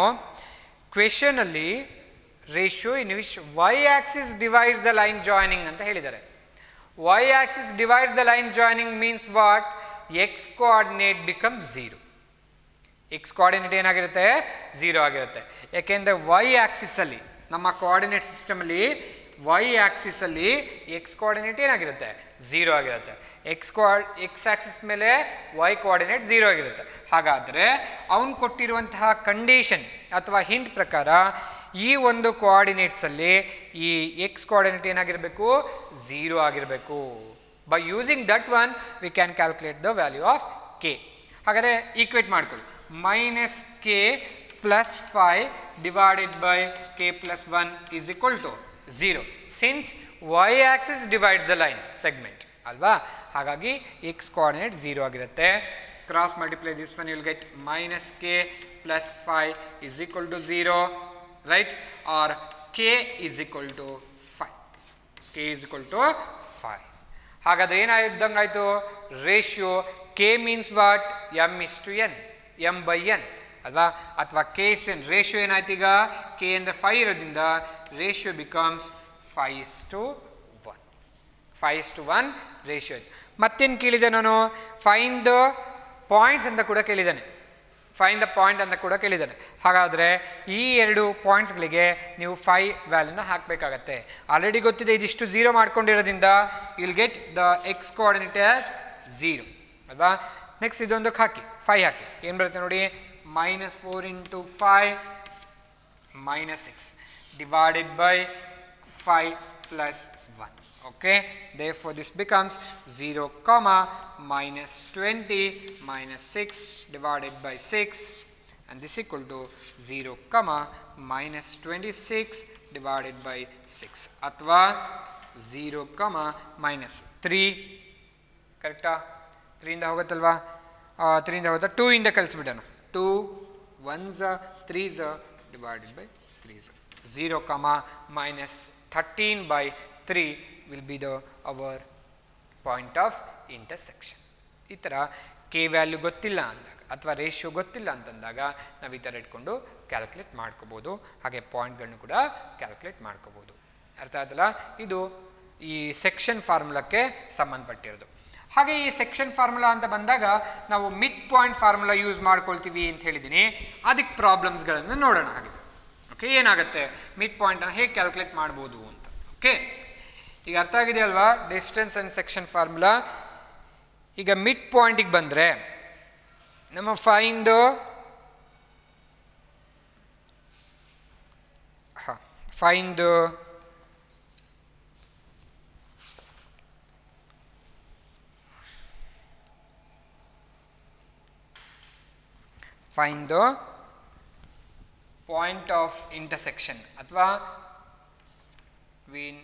ಕ್ವೆಶನಲ್ಲಿ ratio in which y-axis divides the line joining ಅಂತ ಹೇಳಿದ್ದಾರೆ. y-axis divides the line joining means what, x coordinate becomes 0. x coordinate ಏನಾಗಿರುತ್ತೆ 0 ಆಗಿರುತ್ತೆ. ಯಾಕೆಂದರೆ y-axisಲ್ಲಿ ನಮ್ಮ ಕೋಆರ್ಡಿನೇಟ್ ಸಿಸ್ಟಮಲ್ಲಿ y-axisಲ್ಲಿ x ಕೋಆರ್ಡಿನೇಟ್ ಏನಾಗಿರುತ್ತೆ 0 ಆಗಿರುತ್ತೆ. x ಆಕ್ಸಿಸ್ ಮೇಲೆ y ಕೋಆರ್ಡಿನೇಟ್ 0 ಆಗಿರುತ್ತೆ. ಹಾಗಾದರೆ ಅವನು ಕೊಟ್ಟಿರುವಂತಹ ಕಂಡೀಷನ್ ಅಥವಾ ಹಿಂಟ್ ಪ್ರಕಾರ ಈ ಒಂದು ಕೋಆರ್ಡಿನೇಟ್ಸಲ್ಲಿ ಈ x ಕೋಆರ್ಡಿನೇಟ್ ಏನಾಗಿರಬೇಕು 0 ಆಗಿರಬೇಕು. By using that one we can calculate the value of k. ಹಾಗಾದರೆ ಈಕ್ವೇಟ್ ಮಾಡ್ಕೊಳ್ಳಿ, -k plus 5 divided by k plus 1 is equal to 0, since y-axis divides the line segment ಅಲ್ವಾ. ಹಾಗಾಗಿ x coordinate 0 ಆಗಿರುತ್ತೆ. Cross multiply this one, you will get -k plus 5 is equal to 0, right, or k is equal to 5. k is equal to 5. ಹಾಗಾದ್ರೆ ಏನಾಯ್ತಂಗೆ ಆಯಿತು, ratio k means what, m/n, m by n ಅಲ್ವಾ, ಅಥವಾ k is n. Ratio ಏನಾಯ್ತು ಈಗ, k ಅಂದರೆ 5 ಇರೋದ್ರಿಂದ ratio becomes 5:1 ratio. ಮತ್ತೇನು ಕೇಳಿದೆ ನಾನು, ಫೈಂಡ್ ದ ಪಾಯಿಂಟ್ಸ್ ಅಂತ ಕೂಡ ಕೇಳಿದ್ದಾನೆ, ಫೈಂಡ್ ದ ಪಾಯಿಂಟ್ ಅಂತ ಕೂಡ ಕೇಳಿದ್ದಾನೆ. ಹಾಗಾದರೆ ಈ ಎರಡು ಪಾಯಿಂಟ್ಸ್ಗಳಿಗೆ ನೀವು 5 ವ್ಯಾಲ್ಯೂನ ಹಾಕಬೇಕಾಗತ್ತೆ. ಆಲ್ರೆಡಿ ಗೊತ್ತಿದೆ ಇದಿಷ್ಟು 0 ಮಾಡ್ಕೊಂಡಿರೋದ್ರಿಂದ will get the x coordinate as 0 ಅಲ್ವಾ. ನೆಕ್ಸ್ಟ್ ಇದೊಂದಕ್ಕೆ ಹಾಕಿ 5 ಹಾಕಿ, ಏನು ಬರುತ್ತೆ ನೋಡಿ, -4 into 5 -6 divided by 5 plus 1. Okay, therefore this becomes 0, -20 -6 divided by 6 and this equal to 0, minus 26 divided by 6 ಅಥವಾ 0, minus 3 ಕರೆಕ್ಟಾ 3 ಇಂದ ಹೋಗುತ್ತಲ್ವಾ 3 ಇಂದ ಹೋಗುತ್ತಾ 2 ಇಂದ ಕಳಿಸ್ಬಿಡೋಣ 2 1s 3s divided by 3s 0, minus 13 by 3 will be the our point of intersection. ಈ ಥರ K value ಗೊತ್ತಿಲ್ಲ ಅಂದಾಗ ಅಥವಾ ರೇಷಿಯೋ ಗೊತ್ತಿಲ್ಲ ಅಂತಂದಾಗ ನಾವು ಈ ಥರ ಇಟ್ಕೊಂಡು ಕ್ಯಾಲ್ಕುಲೇಟ್ ಮಾಡ್ಕೋಬೋದು. ಹಾಗೆ ಪಾಯಿಂಟ್ಗಳನ್ನು ಕೂಡ ಕ್ಯಾಲ್ಕುಲೇಟ್ ಮಾಡ್ಕೋಬೋದು. ಅರ್ಥ ಆಯ್ತಲ್ಲ? ಇದು ಈ ಸೆಕ್ಷನ್ ಫಾರ್ಮುಲಾಕ್ಕೆ ಸಂಬಂಧಪಟ್ಟಿರೋದು. ಹಾಗೆ ಈ ಸೆಕ್ಷನ್ ಫಾರ್ಮುಲಾ ಅಂತ ಬಂದಾಗ ನಾವು ಮಿಡ್ ಪಾಯಿಂಟ್ ಫಾರ್ಮುಲಾ ಯೂಸ್ ಮಾಡ್ಕೊಳ್ತೀವಿ ಅಂತ ಹೇಳಿದ್ದೀನಿ. ಅದಕ್ಕೆ ಪ್ರಾಬ್ಲಮ್ಸ್ಗಳನ್ನು ನೋಡೋಣ. ಹಾಗಿದ್ರೆ ಓಕೆ, ಏನಾಗುತ್ತೆ ಮಿಡ್ ಪಾಯಿಂಟನ್ನು ಹೇಗೆ ಕ್ಯಾಲ್ಕುಲೇಟ್ ಮಾಡ್ಬೋದು ಅಂತ. ಓಕೆ, ಈಗ ಅರ್ಥ ಆಗಿದೆ ಅಲ್ವಾ ಡಿಸ್ಟೆನ್ಸ್ ಆ್ಯಂಡ್ ಸೆಕ್ಷನ್ ಫಾರ್ಮುಲಾ. ಈಗ ಮಿಡ್ ಪಾಯಿಂಟಿಗೆ ಬಂದರೆ ನಮ್ಮ find the point of intersection ಅಥವಾ between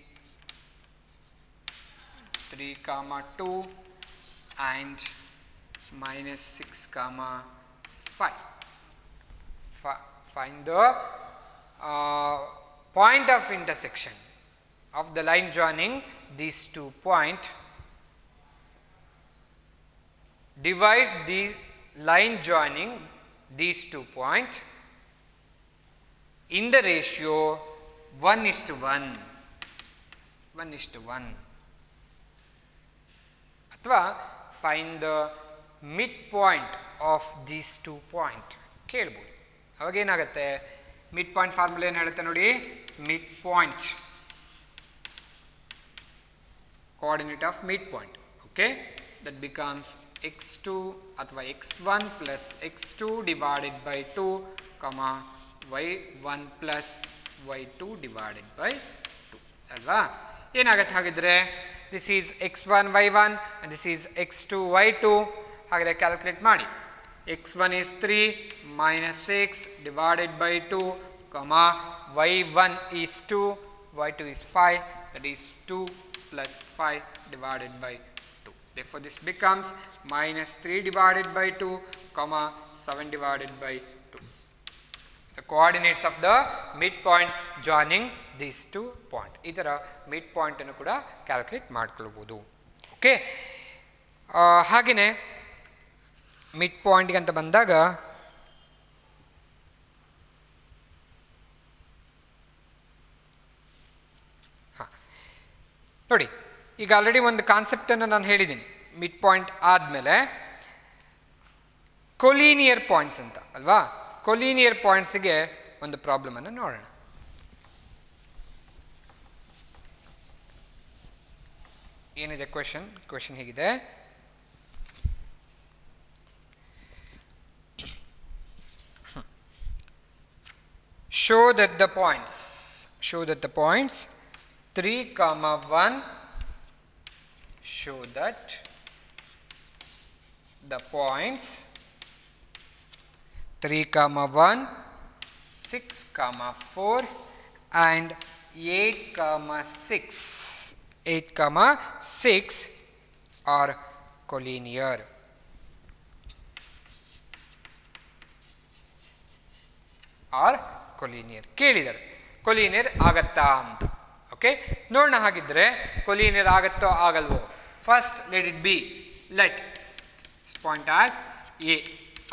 3, 2 and minus 6, 5. Find the point of intersection of the line joining these 2 points. Divide the line joining these 2 points in the ratio 1:1. 1:1. ಅಥವಾ find the midpoint of these 2 points ಕೇಳ್ಬೋದು. ಅವಾಗ ಏನಾಗುತ್ತೆ mid point formula ಏನು ಹೇಳುತ್ತೆ ನೋಡಿ. Mid point coordinate of mid point. Okay, that becomes x2 ಅಥವಾ x1 plus x2 divided by 2, y1 plus y2 divided by 2 ಅಲ್ವಾ. ಏನಾಗುತ್ತೆ ಹಾಗಿದ್ರೆ this is x1 y1 and this is x2 y2. ಹಾಗಾದರೆ calculate ಮಾಡಿ. x1 is 3 minus 6 divided by 2, y1 is 2, y2 is 5, that is 2 plus 5 divided by 2. Therefore, this becomes minus 3 divided by 2, 7 divided by 2. The coordinates of the midpoint joining these 2 points. ಈ ಥರ mid ಪಾಯಿಂಟನ್ನು ಕೂಡ calculate ಮಾಡ್ಕೊಳ್ಬೋದು. Okay, ಹಾಗೆಯೇ mid ಪಾಯಿಂಟ್ಗೆ ಅಂತ ಬಂದಾಗ ನೋಡಿ, ಈಗ already ಒಂದು ಕಾನ್ಸೆಪ್ಟನ್ನು ನಾನು ಹೇಳಿದ್ದೀನಿ. ಮಿಡ್ ಪಾಯಿಂಟ್ ಆದಮೇಲೆ ಕೊಲೀನಿಯರ್ ಪಾಯಿಂಟ್ಸ್ ಅಂತ ಅಲ್ವಾ. ಕೊಲೀನಿಯರ್ ಪಾಯಿಂಟ್ಸಿಗೆ ಒಂದು ಪ್ರಾಬ್ಲಮನ್ನು ನೋಡೋಣ. ಏನಿದೆ ಕ್ವೆಶನ್ ಹೀಗಿದೆ. show that the points 3, 1 show that the points 3, 1 6, 4 and 8, 6 are collinear. ಕೇಳಿದ್ದಾರೆ ಕೊಲೀನಿಯರ್ ಆಗತ್ತಾ ಅಂತ. ಓಕೆ, ನೋಡೋಣ. ಹಾಗಿದ್ರೆ ಕೊಲೀನಿಯರ್ ಆಗತ್ತೋ ಆಗಲ್ವೋ. First let it be. Let this point as A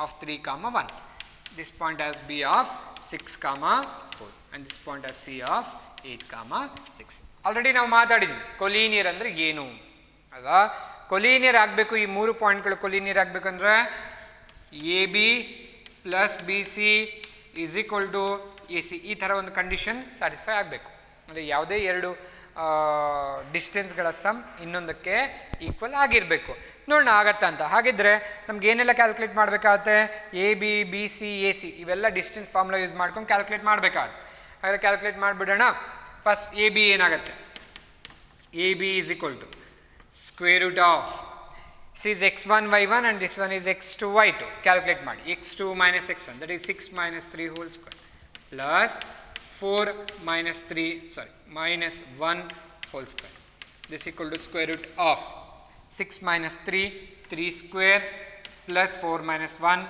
of 3, 1, this point as B of 6, 4 and this point as C of 8, 6. Already ನಾವು ಮಾತಾಡಿದ್ವಿ collinear ಅಂದರೆ ಏನು ಅಲ್ವಾ. ಕೊಲೀನಿಯರ್ ಆಗಬೇಕು, ಈ 3 ಪಾಯಿಂಟ್ಗಳು ಕೊಲೀನಿಯರ್ ಆಗಬೇಕಂದ್ರೆ AB plus BC is equal to AC ಈ ಥರ ಒಂದು ಕಂಡೀಷನ್ ಸ್ಯಾಟಿಸ್ಫೈ ಆಗಬೇಕು. ಅಂದರೆ ಯಾವುದೇ 2 ಡಿಸ್ಟೆನ್ಸ್ಗಳ ಸಮ್ ಇನ್ನೊಂದಕ್ಕೆ ಈಕ್ವಲ್ ಆಗಿರಬೇಕು. ನೋಡೋಣ ಆಗತ್ತಾ ಅಂತ. ಹಾಗಿದ್ರೆ ನಮ್ಗೆ ಏನೆಲ್ಲ ಕ್ಯಾಲ್ಕುಲೇಟ್ ಮಾಡಬೇಕಾಗುತ್ತೆ. AB, BC, AC ಇವೆಲ್ಲ ಡಿಸ್ಟೆನ್ಸ್ ಫಾರ್ಮುಲಾ ಯೂಸ್ ಮಾಡ್ಕೊಂಡು ಕ್ಯಾಲ್ಕುಲೇಟ್ ಮಾಡಬೇಕಾಗುತ್ತೆ. ಹಾಗಾದರೆ ಕ್ಯಾಲ್ಕುಲೇಟ್ ಮಾಡಿಬಿಡೋಣ. ಫಸ್ಟ್ AB ಏನಾಗುತ್ತೆ. AB is equal to square root of This is x1 y1 and this one is x2 y2. Calculate ಮಾಡಿ. x2 minus x1, that is 6 minus 3 whole square plus 4 minus 3, sorry, minus 1 whole square. This equal to square root of 6 minus 3, 3 square plus 4 minus 1,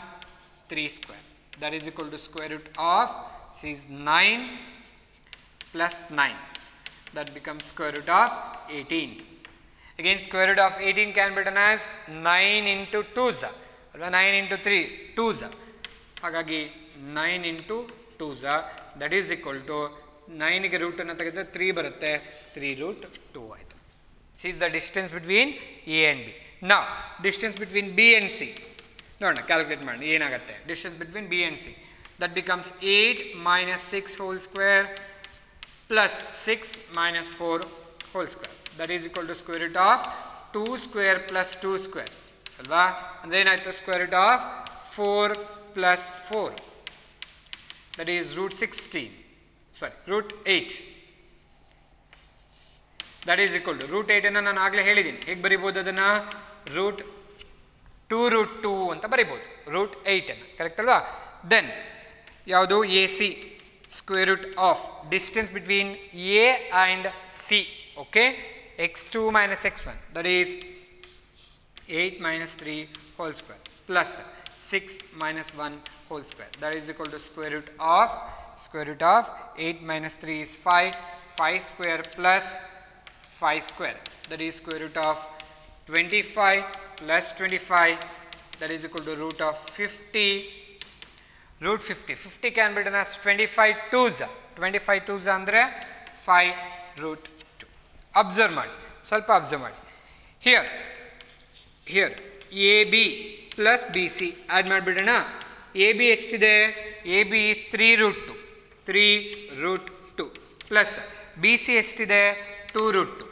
3 square. That is equal to square root of, this is 9 plus 9. That becomes square root of 18. Again, square root of 18 can be written as 9 into 2s. 9 into 3, 2s. Hagagi 9 into 2s. That is equal to 9 ಗೆ root ಅನ್ನು ತೆಗೆದರೆ 3 ಬರುತ್ತೆ. 3 root 2 ಆಯಿತು. This is the distance between A and B. Now, distance between B and C. ನೋಡೋಣ, calculate ಮಾಡಿ ಏನಾಗುತ್ತೆ. Distance between B and C. That becomes 8 minus 6 whole square plus 6 minus 4 whole square. That is equal to square root of 2 square plus 2 square. ಅಲ್ವಾ? ಅಂದರೆ ಏನಾಯಿತು? square root of 4 plus 4. That is root 16. Sorry, root 8. That is equal to root 8 ಅನ್ನು ನಾನು ಆಗಲೇ ಹೇಳಿದ್ದೀನಿ. ಹೇಗೆ ಬರಿಬೋದು ಅದನ್ನು? root 2 root 2 ಅಂತ ಬರಿಬೋದು. root 8 ಅನ್ನು. ಕರೆಕ್ಟ್ ಅಲ್ವಾ? ದೆನ್ ಯಾವುದು? AC. Square root of distance between A and C. Okay? x2 minus x1. That is 8 minus 3 whole square plus 6 minus 1 whole square. That is equal to square root of 8 minus 3 is 5. 5 square plus 5 square. That is square root of 25 plus 25. That is equal to root of 50. Root 50. 50 can be written as 25 2s. 25 2s ಅಂದರೆ 5 root 2. Observe ಮಾಡಿ. ಸ್ವಲ್ಪ observe ಮಾಡಿ. Here AB plus BC add ಮಾಡಿಬಿಡೋಣ. AB ಎಷ್ಟಿದೆ? AB is 3 root 2. 3 root 2 plus BC ಎಷ್ಟಿದೆ? 2 root 2.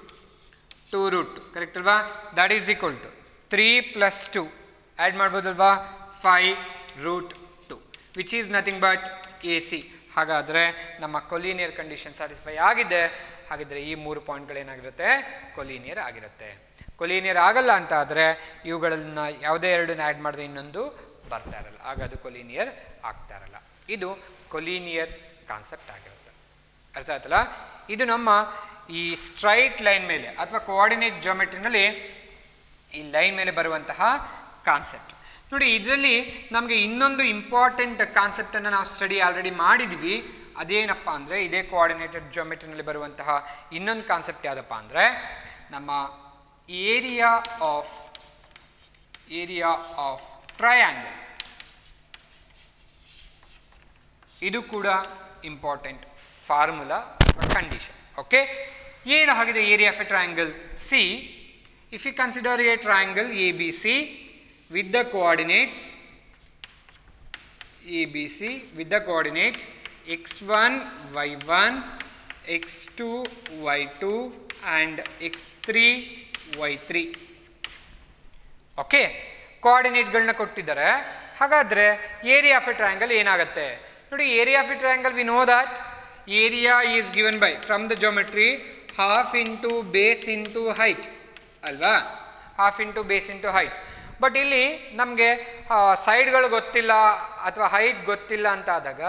2 root 2. Correct ಅಲ್ವಾ? That is equal to 3 plus 2 add ಮಾಡ್ಬೋದಲ್ವಾ? 5 root 2 which is nothing but AC. ಹಾಗಾದರೆ ನಮ್ಮ ಕೊಲಿನಿಯರ್ ಕಂಡೀಷನ್ ಸ್ಯಾಟಿಸ್ಫೈ ಆಗಿದೆ. ಹಾಗಿದ್ರೆ ಈ 3 ಪಾಯಿಂಟ್ಗಳೇನಾಗಿರುತ್ತೆ? ಕೊಲಿನಿಯರ್ ಆಗಿರುತ್ತೆ. ಕೊಲಿನಿಯರ್ ಆಗಲ್ಲ ಅಂತ ಆದರೆ ಇವುಗಳನ್ನ ಯಾವುದೇ ಎರಡನ್ನ ಆ್ಯಡ್ ಮಾಡಿದ್ರೆ ಇನ್ನೊಂದು ಬರ್ತಾ ಇರಲ್ಲ. ಆಗ ಅದು ಕೊಲಿನಿಯರ್ ಆಗ್ತಾ ಇರಲ್ಲ. ಇದು ಕೊಲಿನಿಯರ್ ಕಾನ್ಸೆಪ್ಟ್ ಆಗಿರುತ್ತೆ. ಅರ್ಥ ಆಯ್ತಲ್ಲ? ಇದು ನಮ್ಮ ಈ ಸ್ಟ್ರೈಟ್ ಲೈನ್ ಮೇಲೆ ಅಥವಾ ಕೋಆರ್ಡಿನೇಟ್ ಜಿಯೋಮೆಟ್ರಿನಲ್ಲಿ ಈ ಲೈನ್ ಮೇಲೆ ಬರುವಂತಹ ಕಾನ್ಸೆಪ್ಟ್. ನೋಡಿ, ಇದರಲ್ಲಿ ನಮಗೆ ಇನ್ನೊಂದು ಇಂಪಾರ್ಟೆಂಟ್ ಕಾನ್ಸೆಪ್ಟನ್ನು ನಾವು ಸ್ಟಡಿ ಆಲ್ರೆಡಿ ಮಾಡಿದ್ವಿ. ಅದೇನಪ್ಪ ಅಂದರೆ ಇದೇ ಕೋಆರ್ಡಿನೇಟೆಡ್ ಜಿಯೋಮೆಟ್ರಿನಲ್ಲಿ ಬರುವಂತಹ ಇನ್ನೊಂದು ಕಾನ್ಸೆಪ್ಟ್ ಯಾವುದಪ್ಪ ಅಂದರೆ ನಮ್ಮ ಏರಿಯಾ ಆಫ್ ಟ್ರಯಾಂಗಲ್. ಇದು ಕೂಡ ಇಂಪಾರ್ಟೆಂಟ್ ಫಾರ್ಮುಲಾ ಕಂಡೀಷನ್. ಓಕೆ, ಏನು ಆಗಿದೆ area of a triangle? See, if you consider a triangle ABC with the coordinates ABC with the coordinate x1 y1 x2 y2 and x3 y3. Okay, ಕೋಆರ್ಡಿನೇಟ್ಗಳನ್ನ ಕೊಟ್ಟಿದ್ದಾರೆ. ಹಾಗಾದರೆ area of a triangle ಏನಾಗುತ್ತೆ ನೋಡಿ. Area of a triangle we know that area is given by from the geometry half into base into height ಅಲ್ವಾ? Half into base into height. But ಇಲ್ಲಿ ನಮಗೆ ಸೈಡ್ಗಳು ಗೊತ್ತಿಲ್ಲ ಅಥವಾ ಹೈಟ್ ಗೊತ್ತಿಲ್ಲ ಅಂತ ಆದಾಗ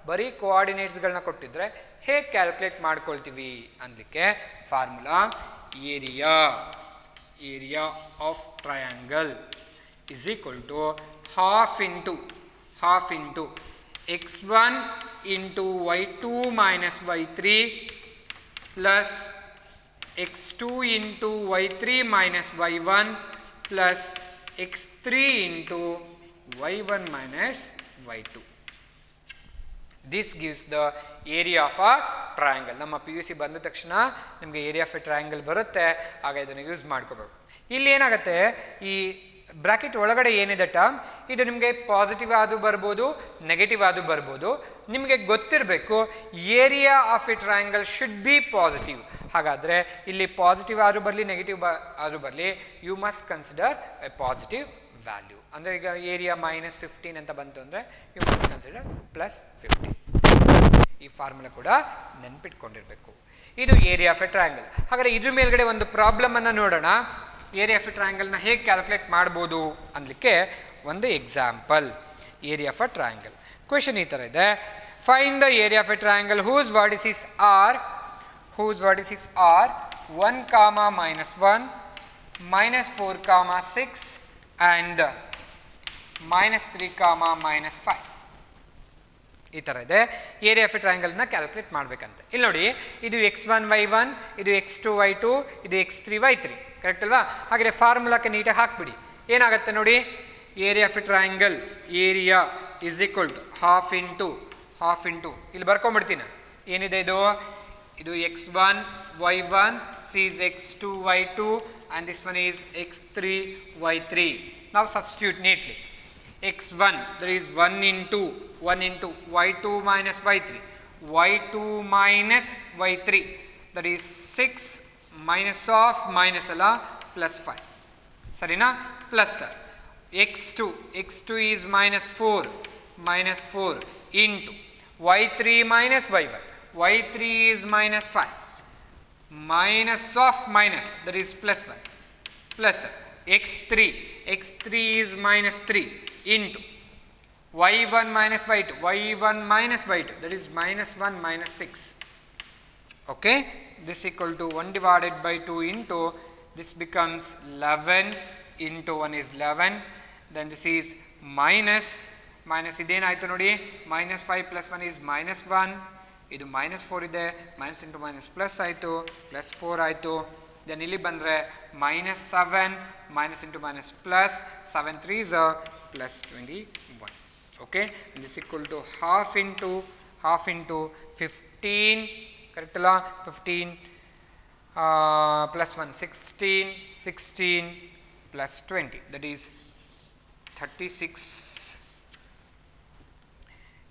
ಬರೀ ಕೋಆರ್ಡಿನೇಟ್ಸ್ಗಳನ್ನ ಕೊಟ್ಟಿದ್ರೆ ಹೇಗೆ ಕ್ಯಾಲ್ಕುಲೇಟ್ ಮಾಡ್ಕೊಳ್ತೀವಿ ಅಂದಕ್ಕೆ formula area of triangle is equal to half into x1 into y2 minus y3 plus x2 into y3 minus y1 plus x3 into y1 minus y2. This gives the area of a triangle. ನಮ್ಮ PUC ಬಂದ ತಕ್ಷಣ ನಿಮಗೆ area of a triangle ಬರುತ್ತೆ. ಆಗ ಇದನ್ನು use ಮಾಡ್ಕೋಬೇಕು. ಇಲ್ಲಿ ಏನಾಗುತ್ತೆ, ಈ ಬ್ರಾಕೆಟ್ ಒಳಗಡೆ ಏನಿದೆ ಟರ್ಮ್, ಇದು ನಿಮಗೆ ಪಾಸಿಟಿವ್ ಆದರೂ ಬರ್ಬೋದು, ನೆಗೆಟಿವ್ ಆದರೂ ಬರ್ಬೋದು. ನಿಮಗೆ ಗೊತ್ತಿರಬೇಕು area of a triangle should be positive. ಹಾಗಾದರೆ ಇಲ್ಲಿ ಪಾಸಿಟಿವ್ ಆದರೂ ಬರಲಿ, ನೆಗೆಟಿವ್ ಆದರೂ ಬರಲಿ, you must consider a positive value. ಅಂದರೆ ಈಗ ಏರಿಯಾ -15 ಅಂತ ಬಂತು ಅಂದರೆ ಯು ಮಸ್ಟ್ ಕನ್ಸಿಡರ್ +15. ಈ ಫಾರ್ಮುಲಾ ಕೂಡ ನೆನ್ಪಿಟ್ಕೊಂಡಿರಬೇಕು. ಇದು ಏರಿಯಾ ಆಫ್ ಎ ಟ್ರಯಾಂಗಲ್. ಹಾಗಾದರೆ ಇದ್ರ ಮೇಲ್ಗಡೆ ಒಂದು ಪ್ರಾಬ್ಲಮನ್ನು ನೋಡೋಣ. ಏರಿಯಾ ಆಫ್ ಎ ಟ್ರಯಾಂಗಲ್ನ ಹೇಗೆ ಕ್ಯಾಲ್ಕುಲೇಟ್ ಮಾಡ್ಬೋದು ಅನ್ನಲಿಕ್ಕೆ ಒಂದು example. Area of a triangle question ಈ ಥರ ಇದೆ. Find the area of a triangle whose vertices are 1, -1, -4, -6 and -3, -5 ಈ ಥರ ಇದೆ. ಏರಿಯಾ ಆಫ್ ಎ ಟ್ರಯಾಂಗಲ್ನ ಕ್ಯಾಲ್ಕುಲೇಟ್ ಮಾಡಬೇಕಂತೆ. ಇಲ್ಲಿ ನೋಡಿ, ಇದು x1 y1, ಇದು x2 y2, ಇದು x3 y3, ಕರೆಕ್ಟ್ ಅಲ್ವಾ? ಹಾಗೆ ಫಾರ್ಮುಲಾಕ್ಕೆ ನೀಟಾಗಿ ಹಾಕ್ಬಿಡಿ. ಏನಾಗುತ್ತೆ ನೋಡಿ, area of a triangle area is equal to half into ಇಲ್ಲಿ ಬರ್ಕೊಂಡ್ಬಿಡ್ತೀನಿ. ಏನಿದೆ ಇದು x1 y1 is x2 y2 and this one is x3 y3. Now substitute neatly. x1 that is 1 into y2 minus y3, y2 minus y3 that is 6 minus of minus alla plus 5. Sarina? Plus sir. x2 is minus 4 into y3 minus y1, y3 is minus 5 minus of minus that is plus 1 plus x3 is minus 3 into y1 minus y2 that is minus 1 minus 6. Okay, this equal to 1 divided by 2 into this becomes 11 into 1 is 11. Then this is minus ಇದೇನಾಯಿತು ನೋಡಿ, -5 plus 1 is -1, ಇದು -4 ಇದೆ, minus into minus plus ಆಯಿತು, +4 ಆಯಿತು. Then ಇಲ್ಲಿ ಬಂದರೆ -7 minus into minus plus 7 3s +21. ಓಕೆ, this equal to half into 15, correct ಅಲ್ಲ? 15 +1 16 +20 that is 36.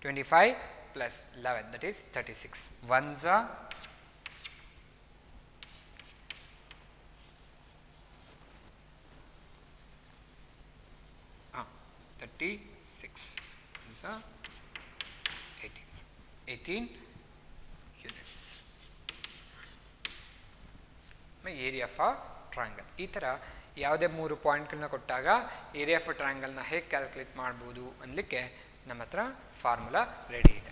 25 plus 11 that is 36. Ones are 36. Ones are 18 units. Area of a triangle. ಈ ಥರ ಯಾವುದೇ 3 ಪಾಯಿಂಟ್ಗಳನ್ನ ಕೊಟ್ಟಾಗ ಏರಿಯಾ ಆಫ್ ಅ ಟ್ರಯಾಂಗಲ್ನ ಹೇಗೆ ಕ್ಯಾಲ್ಕುಲೇಟ್ ಮಾಡ್ಬೋದು ಅನ್ನಲಿಕ್ಕೆ ನಮ್ಮ ಹತ್ರ ಫಾರ್ಮುಲಾ ರೆಡಿ ಇದೆ.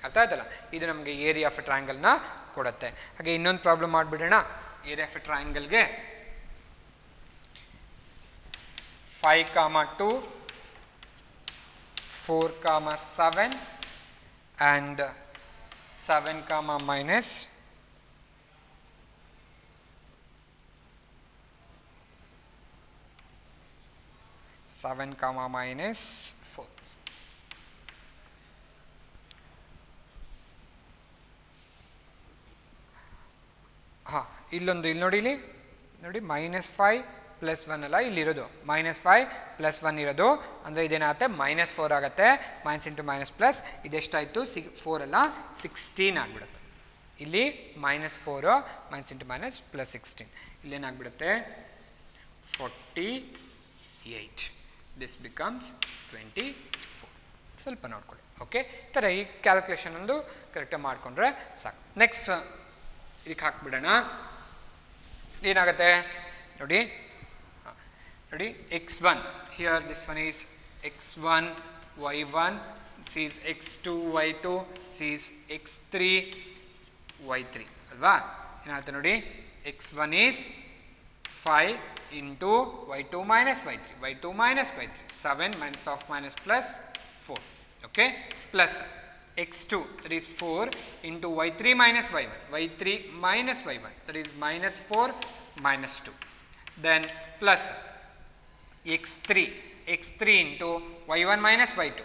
ಅರ್ಥ ಆಯ್ತಲ್ಲ? ಇದು ನಮಗೆ ಏರಿಯಾ ಆಫ್ ಎ ಟ್ರಯಾಂಗಲ್ನ ಕೊಡುತ್ತೆ. ಹಾಗೆ ಇನ್ನೊಂದು ಪ್ರಾಬ್ಲಮ್ ಮಾಡಿಬಿಡೋಣ. ಏರಿಯಾ ಆಫ್ ಎ ಟ್ರಯಾಂಗಲ್ಗೆ 5, 2, 4, 7 and 7, minus 7, minus 4. ಇಲ್ಲೊಂದು ಇಲ್ಲಿ ನೋಡಿ, -5 + 1 ಅಲ್ಲ ಇಲ್ಲಿರೋದು, -5 + 1 ಇರೋದು ಅಂದರೆ ಇದೇನಾಗುತ್ತೆ -4 ಆಗುತ್ತೆ. ಮೈನಸ್ ಇಂಟು ಮೈನಸ್ ಪ್ಲಸ್ ಇದೆಷ್ಟಾಯಿತು 4 ಅಲ್ಲ 16 ಆಗಿಬಿಡುತ್ತೆ. ಇಲ್ಲಿ -4 minus into minus plus 16 ಇಲ್ಲೇನಾಗ್ಬಿಡುತ್ತೆ 48. This becomes 24. ಸ್ವಲ್ಪ ನೋಡ್ಕೊಳ್ಳಿ. ಓಕೆ, ಈ ಥರ ಈ ಕ್ಯಾಲ್ಕುಲೇಷನ್ ಒಂದು ಕರೆಕ್ಟಾಗಿ ಮಾಡಿಕೊಂಡ್ರೆ ಸಾಕು. ನೆಕ್ಸ್ಟ್ ಇದಕ್ಕೆ ಹಾಕ್ಬಿಡೋಣ. ಏನಾಗುತ್ತೆ ನೋಡಿ, x1 here this one is x1 y1, this is x2 y2, this is x3 y3 ಅಲ್ವಾ? ಏನಾಗುತ್ತೆ ನೋಡಿ, x1 is 5 into y2 minus y3, 7 minus of minus plus 4. Okay, plus x2 that is 4 into y3 minus y1 that is -4 minus 2. Then plus x3 into y1 minus y2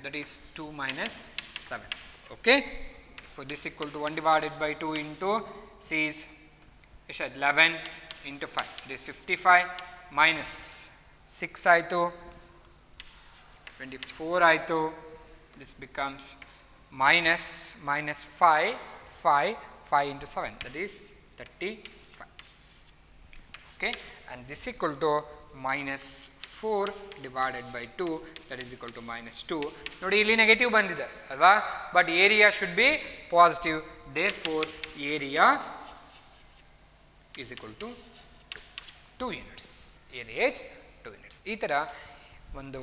that is 2 minus 7. Okay, so this equal to 1 divided by 2 into c is 11 into 5 it is 55 minus 6 ಆಯಿತು 24 ಆಯಿತು. This becomes minus 5 into 7 that is 35. Okay, and this equal to -4 divided by 2 that is equal to -2. ನೋಡಿ ಇಲ್ಲಿ negative ಬಂದಿದೆ ಅಲ್ವಾ, but area should be positive. Therefore area is equal to 2. 2 units. Area is 2 units. ಈ ಥರ ಒಂದು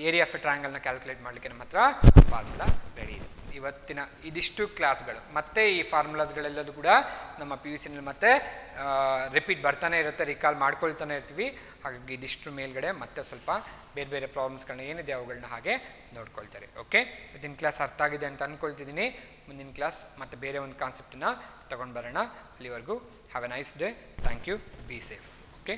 area of a ಟ್ರಯಾಂಗಲ್ನ calculate ಮಾಡಲಿಕ್ಕೆ ನಮ್ಮ ಹತ್ರ ಫಾರ್ಮುಲಾ ರೆಡಿ ಇದೆ. ಇವತ್ತಿನ ಇದಿಷ್ಟು ಕ್ಲಾಸ್ಗಳು ಮತ್ತೆ ಈ ಫಾರ್ಮುಲಾಸ್ಗಳೆಲ್ಲದೂ ಕೂಡ ನಮ್ಮ ಪಿ ಯು ಸಿನಲ್ಲಿ ಮತ್ತೆ ರಿಪೀಟ್ ಬರ್ತಾನೆ ಇರುತ್ತೆ, ರಿಕಾಲ್ ಮಾಡ್ಕೊಳ್ತಾನೆ ಇರ್ತೀವಿ. ಹಾಗಾಗಿ ಇದಿಷ್ಟು ಮೇಲ್ಗಡೆ ಮತ್ತೆ ಸ್ವಲ್ಪ ಬೇರೆ ಬೇರೆ ಪ್ರಾಬ್ಲಮ್ಸ್ಗಳನ್ನ ಏನಿದೆ ಅವುಗಳನ್ನ ಹಾಗೆ ನೋಡ್ಕೊಳ್ತಾರೆ. ಓಕೆ, ಇವತ್ತಿನ ಕ್ಲಾಸ್ ಅರ್ಥ ಆಗಿದೆ ಅಂತ ಅಂದ್ಕೊಳ್ತಿದ್ದೀನಿ. ಮುಂದಿನ ಕ್ಲಾಸ್ ಮತ್ತೆ ಬೇರೆ ಒಂದು ಕಾನ್ಸೆಪ್ಟನ್ನ ತೊಗೊಂಡು ಬರೋಣ. ಅಲ್ಲಿವರೆಗೂ have a nice day. Thank you. Be safe. Okay.